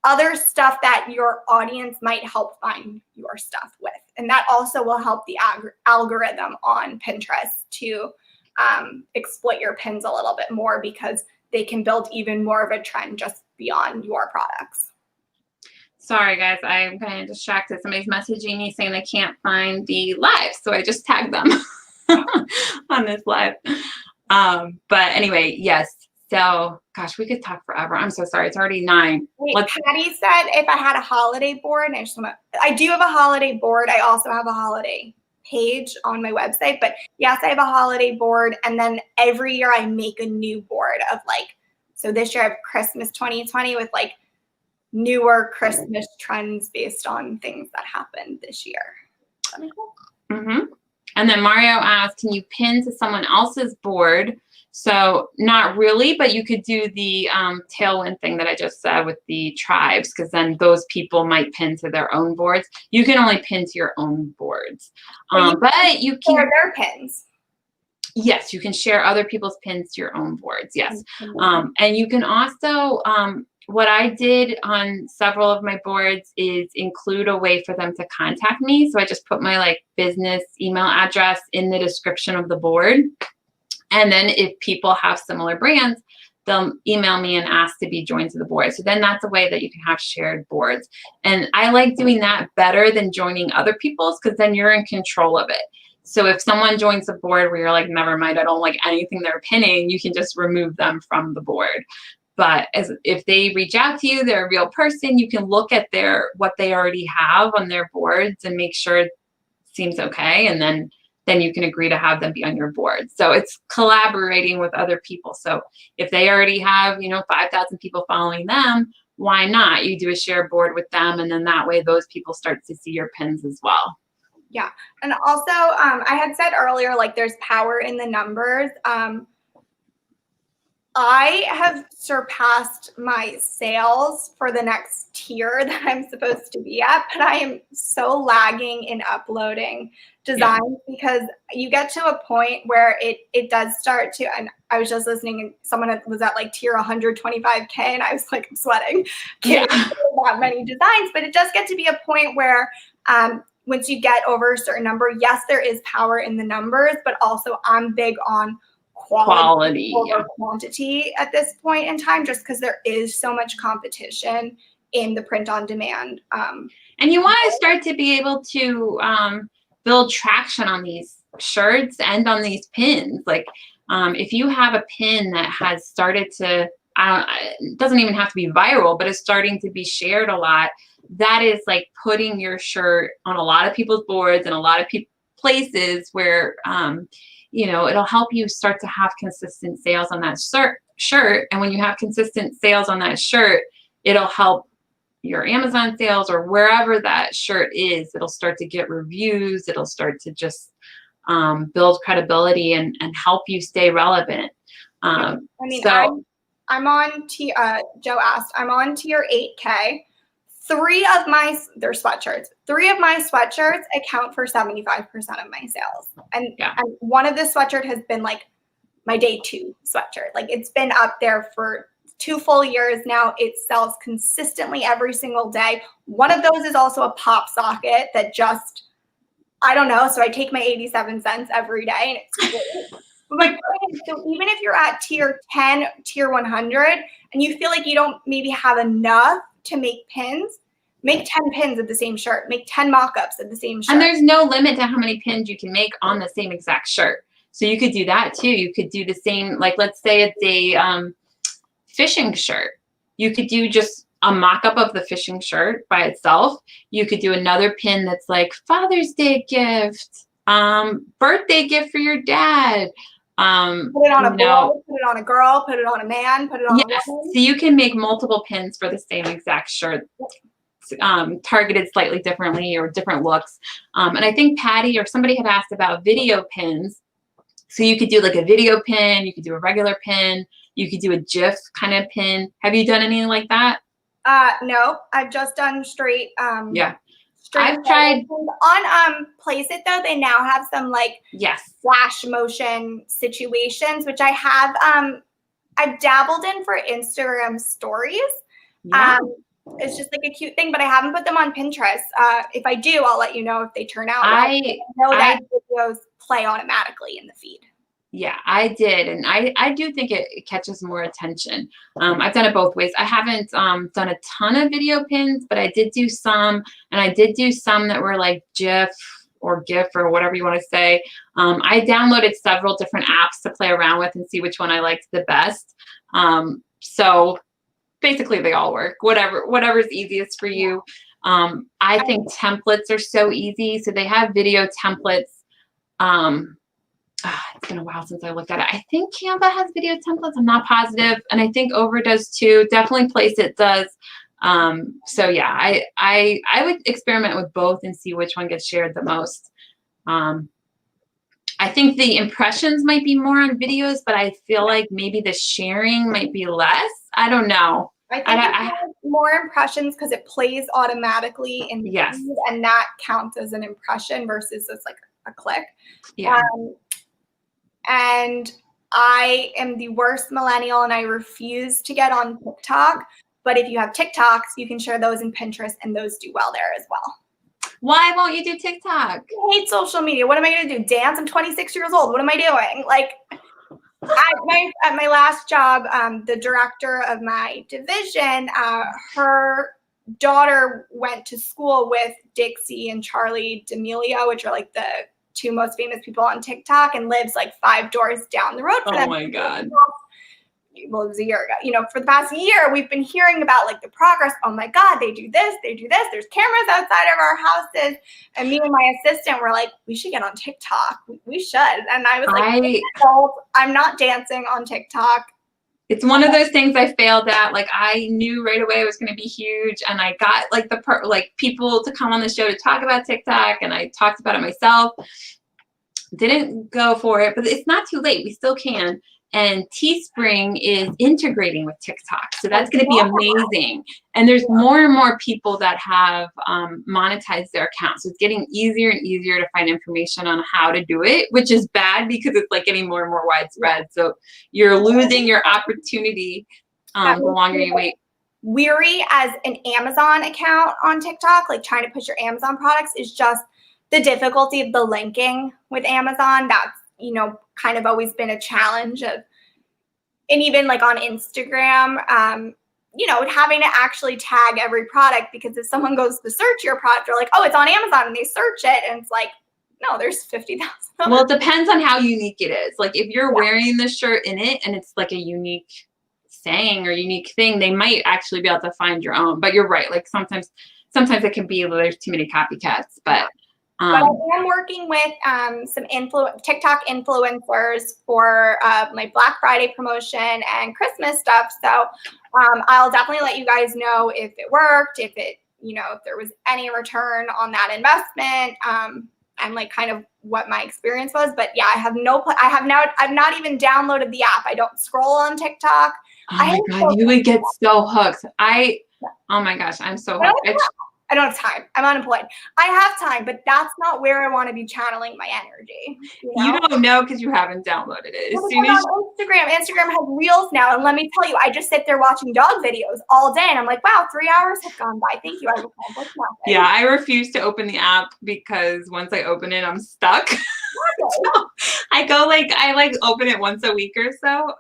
other stuff that your audience might help find your stuff with. And that also will help the algorithm on Pinterest to exploit your pins a little bit more because they can build even more of a trend just beyond your products. Sorry guys, I'm kind of distracted. Somebody's messaging me saying they can't find the live, so I just tagged them on this live. But anyway, yes. So, gosh, we could talk forever. I'm so sorry. It's already 9. Wait, Patty said if I had a holiday board, I do have a holiday board. I also have a holiday page on my website. But yes, I have a holiday board. And then every year I make a new board of like, so this year I have Christmas 2020 with like newer Christmas trends based on things that happened this year. Does that make sense? Mm-hmm. And then Mario asked, can you pin to someone else's board? So not really, but you could do the Tailwind thing that I just said with the tribes, because then those people might pin to their own boards. You can only pin to your own boards. But you can share their pins. Yes, you can share other people's pins to your own boards, yes. And you can also, what I did on several of my boards is include a way for them to contact me. So I just put my like business email address in the description of the board. And then if people have similar brands, they'll email me and ask to be joined to the board. So then that's a way that you can have shared boards. And I like doing that better than joining other people's because then you're in control of it. So if someone joins the board where you're like, never mind, I don't like anything they're pinning, you can just remove them from the board. But if they reach out to you, they're a real person, you can look at what they already have on their boards and make sure it seems okay. And then you can agree to have them be on your board. So it's collaborating with other people. So if they already have, 5,000 people following them, why not? You do a shared board with them, and then that way those people start to see your pins as well. Yeah. And also, I had said earlier, like there's power in the numbers. I have surpassed my sales for the next tier that I'm supposed to be at, but I am so lagging in uploading designs because you get to a point where it does start to, and I was just listening and someone was at like tier 125K and I was like, I'm sweating. Can't do that many designs, but it does get to be a point where once you get over a certain number, yes, there is power in the numbers, but also I'm big on quality over quantity at this point in time, just because there is so much competition in the print on demand. And you want to start to be able to build traction on these shirts and on these pins. Like if you have a pin that has started to, it doesn't even have to be viral, but it's starting to be shared a lot, that is like putting your shirt on a lot of people's boards and a lot of places where, you know, it'll help you start to have consistent sales on that shirt. And when you have consistent sales on that shirt, it'll help your Amazon sales or wherever that shirt is. It'll start to get reviews. It'll start to just build credibility and help you stay relevant. I mean, so I'm on Joe asked, I'm on tier 8K. They're sweatshirts. 3 of my sweatshirts account for 75% of my sales. And one of the sweatshirt has been like my day 2 sweatshirt. Like it's been up there for 2 full years now. It sells consistently every single day. One of those is also a pop socket that just, I don't know. So I take my 87 cents every day and it's great. But so even if you're at tier 10, tier 100, and you feel like you don't maybe have enough to make pins, make 10 pins of the same shirt, make 10 mock-ups of the same shirt. And there's no limit to how many pins you can make on the same exact shirt. So you could do that too. You could do the same, like let's say it's a fishing shirt. You could do just a mock-up of the fishing shirt by itself. You could do another pin that's like Father's Day gift, birthday gift for your dad. Put it on a boy, put it on a girl, put it on a man, put it on a woman. So you can make multiple pins for the same exact shirt, targeted slightly differently or different looks. And I think Patty or somebody had asked about video pins. So you could do like a video pin, you could do a regular pin, you could do a GIF kind of pin. Have you done anything like that? No, I've just done straight. I've tried on Place It though. They now have some like flash motion situations, which I have. I've dabbled in for Instagram stories. It's just like a cute thing, but I haven't put them on Pinterest. If I do, I'll let you know if they turn out. I know that videos play automatically in the feed. Yeah, I did. And I do think it catches more attention. I've done it both ways. I haven't done a ton of video pins, but I did do some. And I did do some that were like GIF or GIF or whatever you want to say. I downloaded several different apps to play around with and see which one I liked the best. So basically they all work, whatever's easiest for you. I think templates are so easy. So they have video templates. It's been a while since I looked at it. I think Canva has video templates. I'm not positive. And I think Over does too. Definitely Place It does. So yeah, I would experiment with both and see which one gets shared the most. I think the impressions might be more on videos, but I feel like maybe the sharing might be less. I don't know. I think it has more impressions because it plays automatically in the feed, and that counts as an impression versus it's like a click. Yeah. And I am the worst millennial and I refuse to get on TikTok. But if you have TikToks, you can share those in Pinterest and those do well there as well. Why won't you do TikTok? I hate social media. What am I going to do? Dance? I'm 26 years old. What am I doing? Like at my last job, the director of my division, her daughter went to school with Dixie and Charlie D'Amelio, which are like the 2 most famous people on TikTok, and lives like 5 doors down the road from them. Oh my God. Well, it was a year ago. You know, for the past year, we've been hearing about like the progress. Oh my God, they do this, they do this. There's cameras outside of our houses. And me and my assistant were like, we should get on TikTok. We should. And I was like, I'm not dancing on TikTok. It's one of those things I failed at. Like I knew right away it was going to be huge, and I got like people to come on the show to talk about TikTok, and I talked about it myself. Didn't go for it, but it's not too late. We still can. And Teespring is integrating with TikTok. So that's going to be amazing. And there's more and more people that have monetized their accounts. So it's getting easier and easier to find information on how to do it, which is bad because it's like getting more and more widespread. So you're losing your opportunity the longer you wait. Weary as an Amazon account on TikTok, like trying to push your Amazon products, is just the difficulty of the linking with Amazon. That's, you know, kind of always been a challenge of, and even like on Instagram, you know, having to actually tag every product, because if someone goes to search your product, they're like, oh, it's on Amazon, and they search it, and it's like, no, there's 50,000. Well, it depends on how unique it is. Like if you're wearing the shirt in it and it's like a unique saying or unique thing, they might actually be able to find your own. But you're right. Like sometimes it can be, there's too many copycats, but I am working with some TikTok influencers for my Black Friday promotion and Christmas stuff. So I'll definitely let you guys know if it worked, if it, you know, if there was any return on that investment, and like kind of what my experience was. But yeah, I've not even downloaded the app. I don't scroll on TikTok. Oh my God, you would get so hooked. Oh my gosh, I'm so hooked. I don't have time. I'm unemployed. I have time, but that's not where I want to be channeling my energy. You don't know because you haven't downloaded it. As soon as Instagram has Reels now, and let me tell you, I just sit there watching dog videos all day, and I'm like, wow, 3 hours have gone by. Thank you. I've accomplished nothing. Yeah, I refuse to open the app because once I open it, I'm stuck. So I open it once a week or so,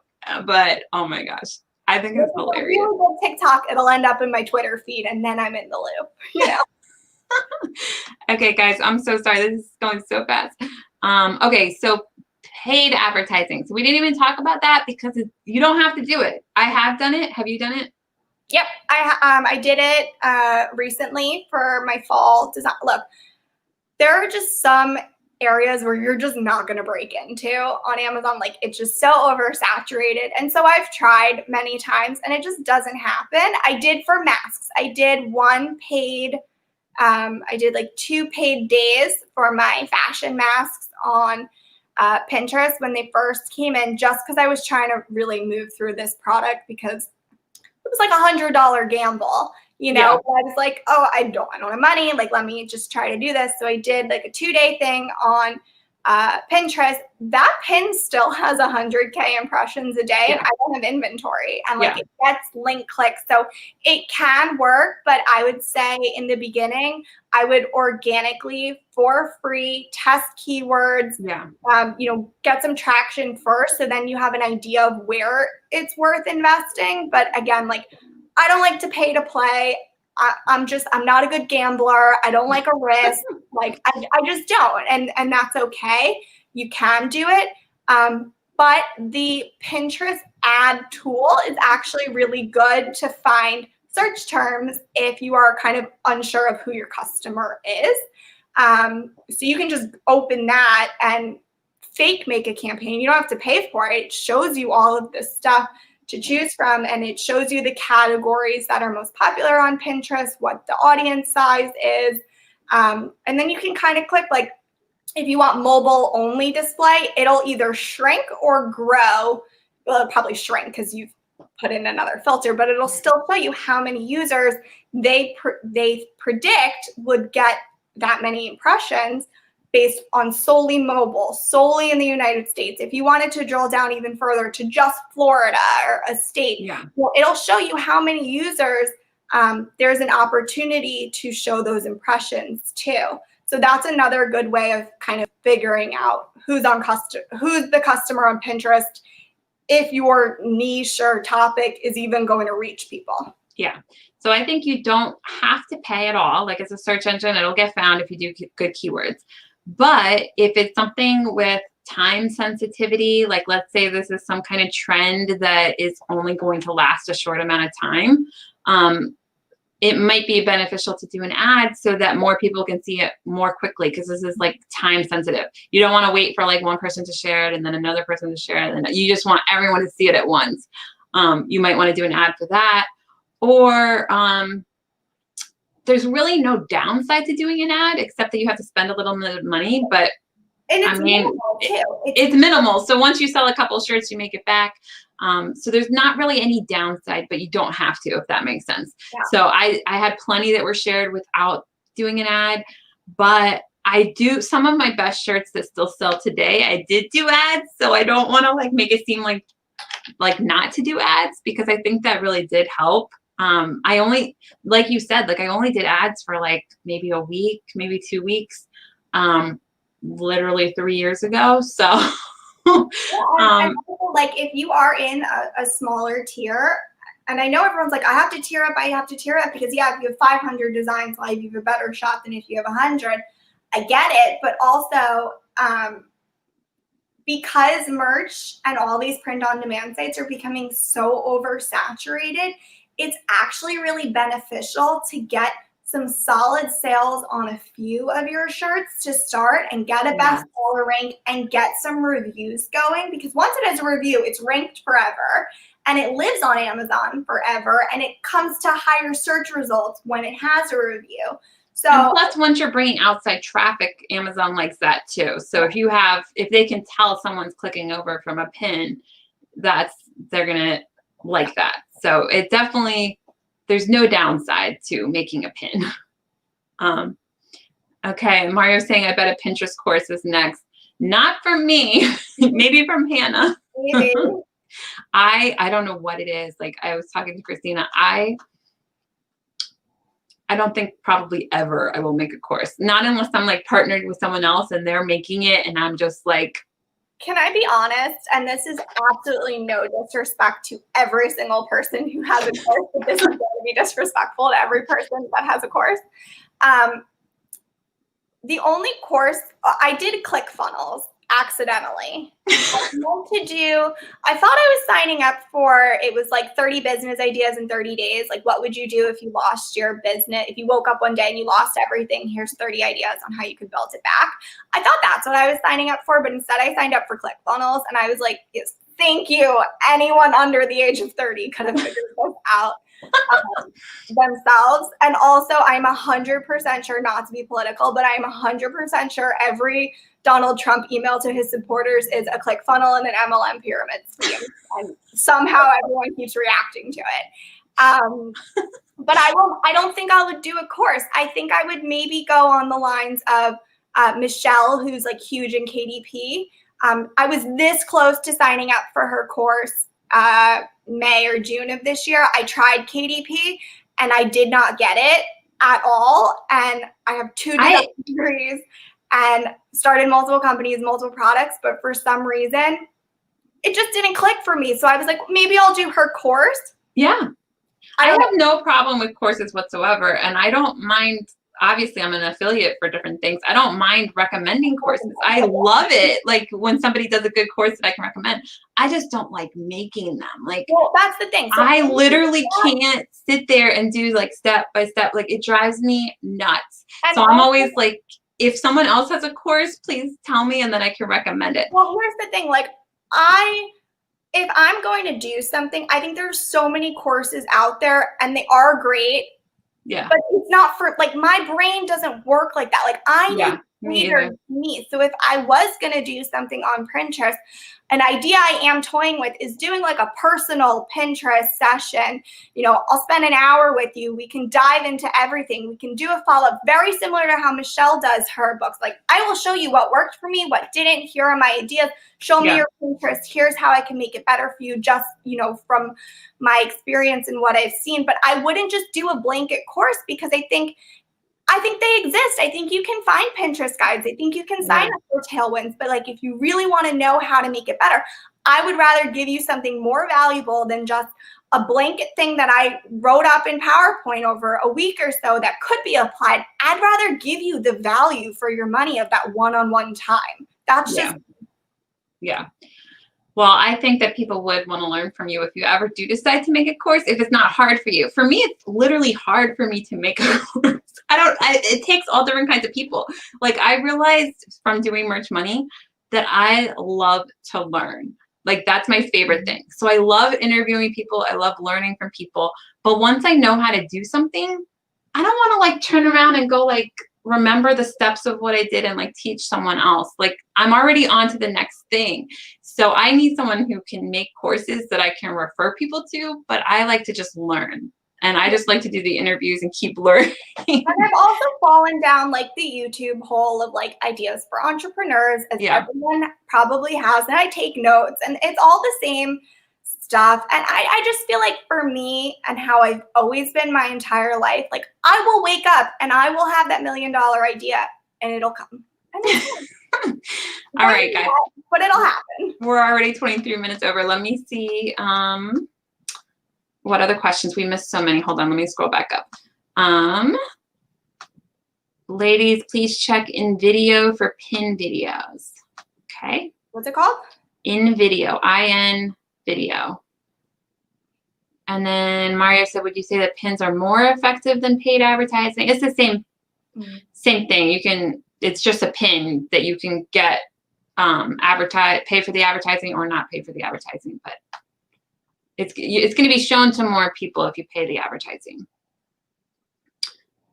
but oh my gosh. I think it's hilarious. Really good TikTok, it'll end up in my Twitter feed, and then I'm in the loop. You know? Okay, guys, I'm so sorry. This is going so fast. Okay, so paid advertising. So we didn't even talk about that because you don't have to do it. I have done it. Have you done it? Yep, I did it recently for my fall design. Look, there are just some areas where you're just not going to break into on Amazon. Like it's just so oversaturated. And so I've tried many times and it just doesn't happen. I did for masks. I did like 2 paid days for my fashion masks on Pinterest when they first came in, just because I was trying to really move through this product because it was like $100 gamble. You know, I was like, oh, I don't have money. Like, let me just try to do this. So I did like a 2-day thing on Pinterest. That pin still has 100K impressions a day, and I don't have inventory. And like it gets link clicks, so it can work. But I would say in the beginning, I would organically, for free, test keywords. You know, get some traction first, so then you have an idea of where it's worth investing. But again, like, I don't like to pay to play. I'm not a good gambler. I don't like a risk. Like I just don't. And that's okay. You can do it. But the Pinterest ad tool is actually really good to find search terms if you are kind of unsure of who your customer is. So you can just open that and fake make a campaign. You don't have to pay for it. It shows you all of this stuff to choose from, and it shows you the categories that are most popular on Pinterest, what the audience size is, and then you can kind of click, like, if you want mobile only display, it'll either shrink or grow. Well, it'll probably shrink because you've put in another filter, but it'll still show you how many users they predict would get that many impressions based on solely mobile, solely in the United States. If you wanted to drill down even further to just Florida or a state, well, it'll show you how many users there's an opportunity to show those impressions too. So that's another good way of kind of figuring out who's the customer on Pinterest, if your niche or topic is even going to reach people. Yeah. So I think you don't have to pay at all. Like, it's a search engine, it'll get found if you do good keywords. But if it's something with time sensitivity, like let's say this is some kind of trend that is only going to last a short amount of time, it might be beneficial to do an ad so that more people can see it more quickly, because this is like time sensitive. You don't want to wait for like one person to share it and then another person to share it, and you just want everyone to see it at once. You might want to do an ad for that. Or there's really no downside to doing an ad except that you have to spend a little bit of money, but And it's I mean, minimal too. It's minimal. So once you sell a couple shirts, you make it back. So there's not really any downside, but you don't have to, if that makes sense. Yeah. So I had plenty that were shared without doing an ad, but I do some of my best shirts that still sell today. I did do ads, so I don't want to like make it seem like not to do ads, because I think that really did help. I only, like you said, like I only did ads for like maybe a week, maybe 2 weeks, literally 3 years ago. So, and also, like if you are in a smaller tier, and I know everyone's like, I have to tier up, because yeah, if you have 500 designs live, you have a better shot than if you have 100. I get it, but also because merch and all these print-on-demand sites are becoming so oversaturated, it's actually really beneficial to get some solid sales on a few of your shirts to start and get a bestseller rank and get some reviews going, because once it has a review, it's ranked forever and it lives on Amazon forever, and it comes to higher search results when it has a review. So, and plus, once you're bringing outside traffic, Amazon likes that too. So if they can tell someone's clicking over from a pin, they're gonna like that. So it definitely, there's no downside to making a pin. Okay, Mario's saying, I bet a Pinterest course is next. Not from me, maybe from Hannah. maybe. I don't know what it is. Like I was talking to Christina, I don't think probably ever I will make a course. Not unless I'm like partnered with someone else and they're making it and I'm just like. Can I be honest? And this is absolutely no disrespect to every single person who has a course, but this is going to be disrespectfful to every person that has a course. The only course, I did ClickFunnels accidentally. I thought I was signing up for, it was like 30 business ideas in 30 days. Like, what would you do if you lost your business? If you woke up one day and you lost everything, here's 30 ideas on how you could build it back. I thought that's what I was signing up for, but instead I signed up for ClickFunnels, and I was like, yes, thank you. Anyone under the age of 30 could have figured this out themselves. And also, I'm 100% sure, not to be political, but I'm 100% sure every Donald Trump email to his supporters is a ClickFunnels and an MLM pyramid scheme, and somehow everyone keeps reacting to it. But I don't think I would do a course. I think I would maybe go on the lines of Michelle, who's like huge in KDP. I was this close to signing up for her course May or June of this year. I tried KDP and I did not get it at all. And I have 2 degrees and started multiple companies, multiple products, but for some reason, it just didn't click for me. So I was like, maybe I'll do her course. Yeah. I have no problem with courses whatsoever. And I don't mind, obviously I'm an affiliate for different things. I don't mind recommending courses. I love it. Like when somebody does a good course that I can recommend. I just don't like making them. Like, well, that's the thing. So I literally can't sit there and do like step by step. Like it drives me nuts. So I'm always like, if someone else has a course, please tell me and then I can recommend it. Well, here's the thing. Like if I'm going to do something, I think there's so many courses out there and they are great. Yeah. But it's not for, like, my brain doesn't work like that. Like I need readers to me. So if I was going to do something on Pinterest, an idea I am toying with is doing like a personal Pinterest session. You know, I'll spend an hour with you. We can dive into everything. We can do a follow-up very similar to how Michelle does her books. Like I will show you what worked for me, what didn't. Here are my ideas. Show me your Pinterest. Here's how I can make it better for you, just, you know, from my experience and what I've seen. But I wouldn't just do a blanket course, because I think they exist. I think you can find Pinterest guides. I think you can sign up for Tailwinds. But like, if you really want to know how to make it better, I would rather give you something more valuable than just a blanket thing that I wrote up in PowerPoint over a week or so that could be applied. I'd rather give you the value for your money of that one-on-one time. That's just. Yeah. Well, I think that people would want to learn from you if you ever do decide to make a course, if it's not hard for you. For me, it's literally hard for me to make a course. It takes all different kinds of people. Like I realized from doing Merch Money that I love to learn. Like that's my favorite thing. So I love interviewing people. I love learning from people. But once I know how to do something, I don't want to like turn around and go like remember the steps of what I did and like teach someone else. Like I'm already on to the next thing. So I need someone who can make courses that I can refer people to, but I like to just learn. And I just like to do the interviews and keep learning. And I've also fallen down like the YouTube hole of like ideas for entrepreneurs, as everyone probably has. And I take notes and it's all the same stuff. And I just feel like for me and how I've always been my entire life, like I will wake up and I will have that $1 million idea and it'll come. All right, guys. But it'll happen. We're already 23 minutes over. Let me see. What other questions? We missed so many. Hold on, let me scroll back up. Ladies, please check in video for pin videos. Okay. What's it called? In video, IN video. And then Mario said, would you say that pins are more effective than paid advertising? It's the same thing. You can, it's just a pin that you can get pay for the advertising or not pay for the advertising, but it's going to be shown to more people if you pay the advertising.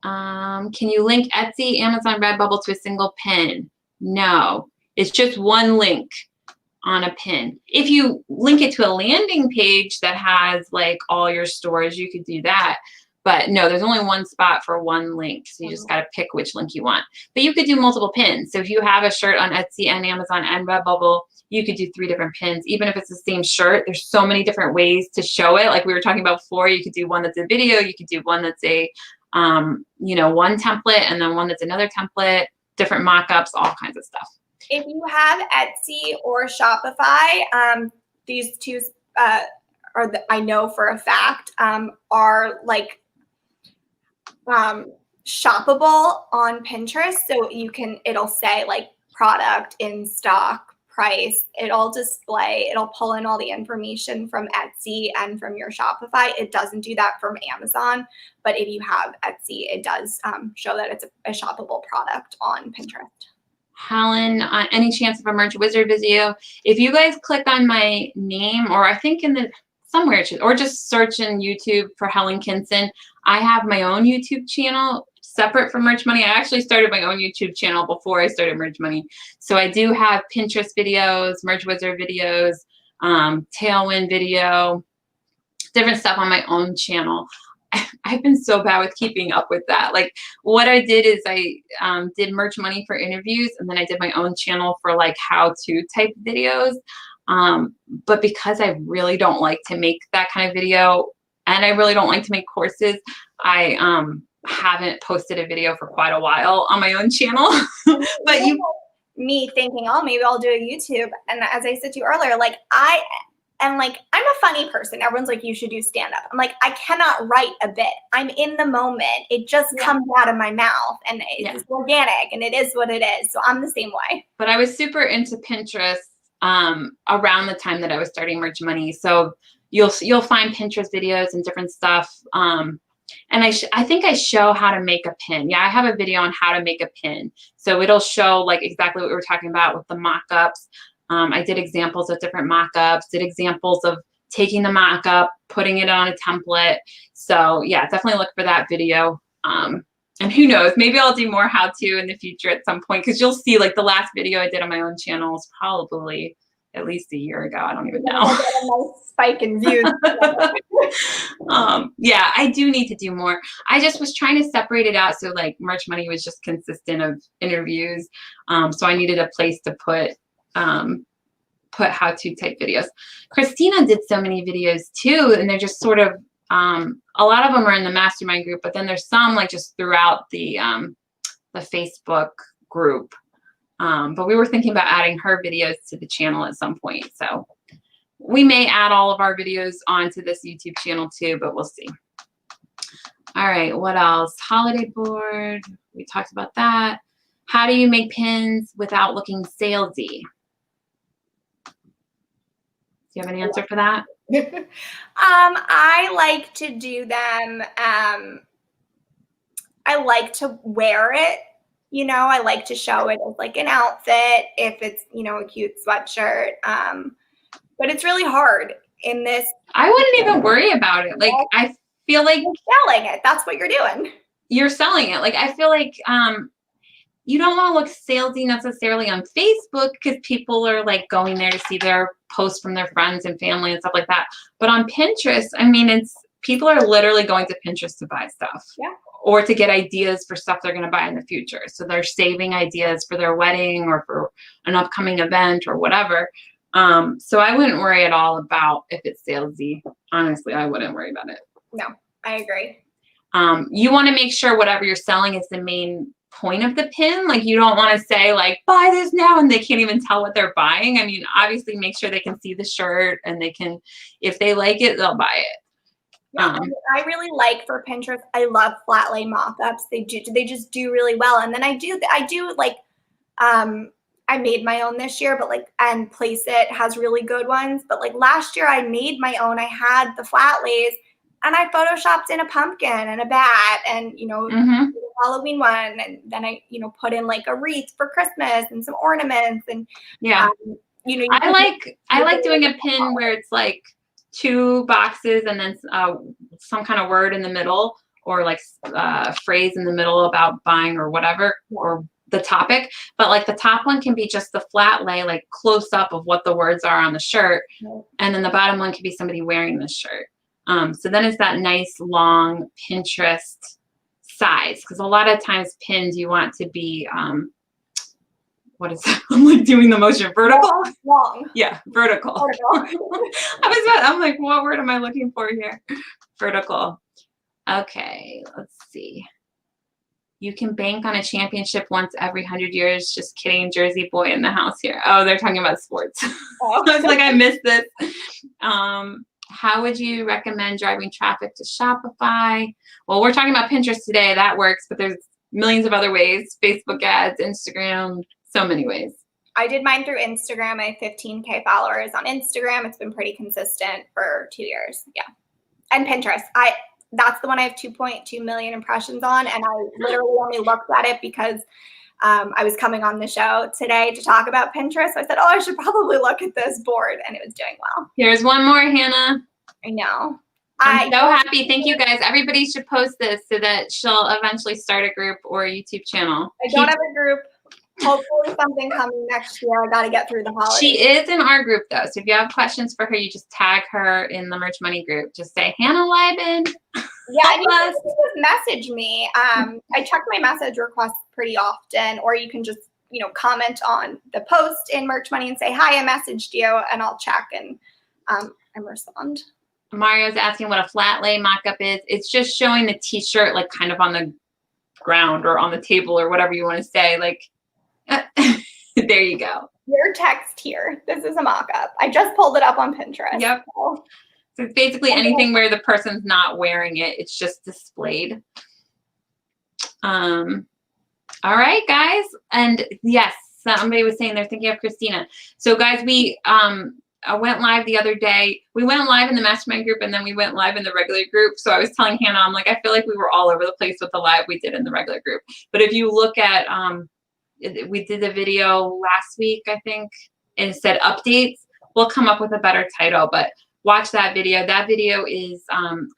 Can you link Etsy, Amazon, Redbubble to a single pin? No, it's just one link on a pin. If you link it to a landing page that has like all your stores, you could do that. But no, there's only one spot for one link. So you just got to pick which link you want. But you could do multiple pins. So if you have a shirt on Etsy and Amazon and Redbubble, you could do 3 different pins. Even if it's the same shirt, there's so many different ways to show it. Like we were talking about before, you could do one that's a video. You could do one that's a, one template and then one that's another template, different mock-ups, all kinds of stuff. If you have Etsy or Shopify, these two I know for a fact are like shoppable on Pinterest. So it'll say like product in stock, price. It'll pull in all the information from Etsy and from your Shopify. It doesn't do that from Amazon, but if you have Etsy, it does show that it's a shoppable product on Pinterest. Helen, any chance of a Merch Wizard video? If you guys click on my name, or I think somewhere, or just search in YouTube for Helen Kinson, I have my own YouTube channel separate from Merch Money. I actually started my own YouTube channel before I started Merch Money. So I do have Pinterest videos, Merch Wizard videos, Tailwind video, different stuff on my own channel. I've been so bad with keeping up with that. Like what I did is I did Merch Money for interviews, and then I did my own channel for like how-to type videos. But because I really don't like to make that kind of video, and I really don't like to make courses, I haven't posted a video for quite a while on my own channel. But me thinking, oh, maybe I'll do a YouTube. And as I said to you earlier, like I'm a funny person. Everyone's like, you should do stand-up. I'm like, I cannot write a bit. I'm in the moment. It just comes out of my mouth, and it's organic, and it is what it is. So I'm the same way. But I was super into Pinterest around the time that I was starting Merch Money. So you'll find Pinterest videos and different stuff. And I think I show how to make a pin. Yeah, I have a video on how to make a pin. So it'll show like exactly what we were talking about with the mock-ups. I did examples of different mock-ups, did examples of taking the mock-up, putting it on a template. So yeah, definitely look for that video. And who knows, maybe I'll do more how-to in the future at some point, because you'll see like the last video I did on my own channel is probably at least a year ago. I don't even know. A nice spike in views. Yeah, I do need to do more. I just was trying to separate it out so like Merch Money was just consistent of interviews. So I needed a place to put how-to type videos. Christina did so many videos too, and they're just sort of a lot of them are in the mastermind group, but then there's some like just throughout the Facebook group. But we were thinking about adding her videos to the channel at some point. So we may add all of our videos onto this YouTube channel too, but we'll see. All right, what else? Holiday board, we talked about that. How do you make pins without looking salesy? Do you have an answer for that? I like to do them. I like to wear it. I like to show it as like an outfit if it's, a cute sweatshirt. But it's really hard in this. I wouldn't even worry about it. Like, I feel like you're selling it. That's what you're doing. You're selling it. Like, I feel like you don't want to look salesy necessarily on Facebook because people are like going there to see their posts from their friends and family and stuff like that. But on Pinterest, I mean, people are literally going to Pinterest to buy stuff. Yeah. Or to get ideas for stuff they're going to buy in the future. So they're saving ideas for their wedding or for an upcoming event or whatever. So I wouldn't worry at all about if it's salesy. Honestly, I wouldn't worry about it. No, I agree. You want to make sure whatever you're selling is the main point of the pin. Like you don't want to say like, buy this now, and they can't even tell what they're buying. I mean, obviously make sure they can see the shirt and they can, if they like it, they'll buy it. Yeah, I really like for Pinterest. I love flat lay mock-ups. They just do really well. And then I do like, I made my own this year, but like, and Place It has really good ones. But like last year I made my own. I had the flat lays and I photoshopped in a pumpkin and a bat and, you know, a Halloween one. And then I, you know, put in like a wreath for Christmas and some ornaments and, yeah, you know, I like doing a pin where it's like 2 boxes and then some kind of word in the middle or like phrase in the middle about buying or whatever or the topic. But like the top one can be just the flat lay, like close up of what the words are on the shirt. And then the bottom one can be somebody wearing the shirt. So then it's that nice long Pinterest size. Because a lot of times pins you want to be, what is that? I'm like doing the motion vertical. Long. Yeah, vertical. I'm like, what word am I looking for here? Vertical. Okay, let's see. You can bank on a championship once every 100 years. Just kidding, Jersey boy in the house here. Oh, they're talking about sports. Oh. I was like, I missed this. How would you recommend driving traffic to Shopify? Well, we're talking about Pinterest today. That works, but there's millions of other ways. Facebook ads, Instagram, so many ways. I did mine through Instagram. I have 15K followers on Instagram. It's been pretty consistent for 2 years. Yeah. And Pinterest. That's the one I have 2.2 million impressions on. And I literally only looked at it because I was coming on the show today to talk about Pinterest. So I said, oh, I should probably look at this board. And it was doing well. Here's one more, Hannah. I know. I'm so happy. Thank you guys. Everybody should post this so that she'll eventually start a group or a YouTube channel. I don't have a group. Hopefully something coming next year. I got to get through the holidays. She is in our group though. So if you have questions for her, you just tag her in the Merch Money group. Just say, Hannah Lieben. Yeah, you can just message me. I check my message requests pretty often, or you can just, you know, comment on the post in Merch Money and say, hi, I messaged you, and I'll check and respond. Mario's asking what a flat lay mock-up is. It's just showing the t-shirt like kind of on the ground or on the table or whatever you want to say. Like, there you go. Your text here. This is a mock-up. I just pulled it up on Pinterest. Yep. So it's basically anything where the person's not wearing it. It's just displayed. All right, guys. And yes, somebody was saying they're thinking of Christina. So guys, I went live the other day. We went live in the mastermind group and then we went live in the regular group. So I was telling Hannah, I'm like, I feel like we were all over the place with the live we did in the regular group. But if you look at, we did a video last week, I think, and it said updates. We'll come up with a better title, but watch that video. That video is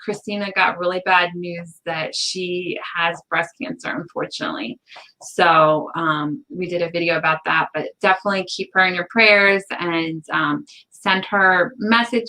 Christina got really bad news that she has breast cancer, unfortunately. So we did a video about that, but definitely keep her in your prayers and send her messages.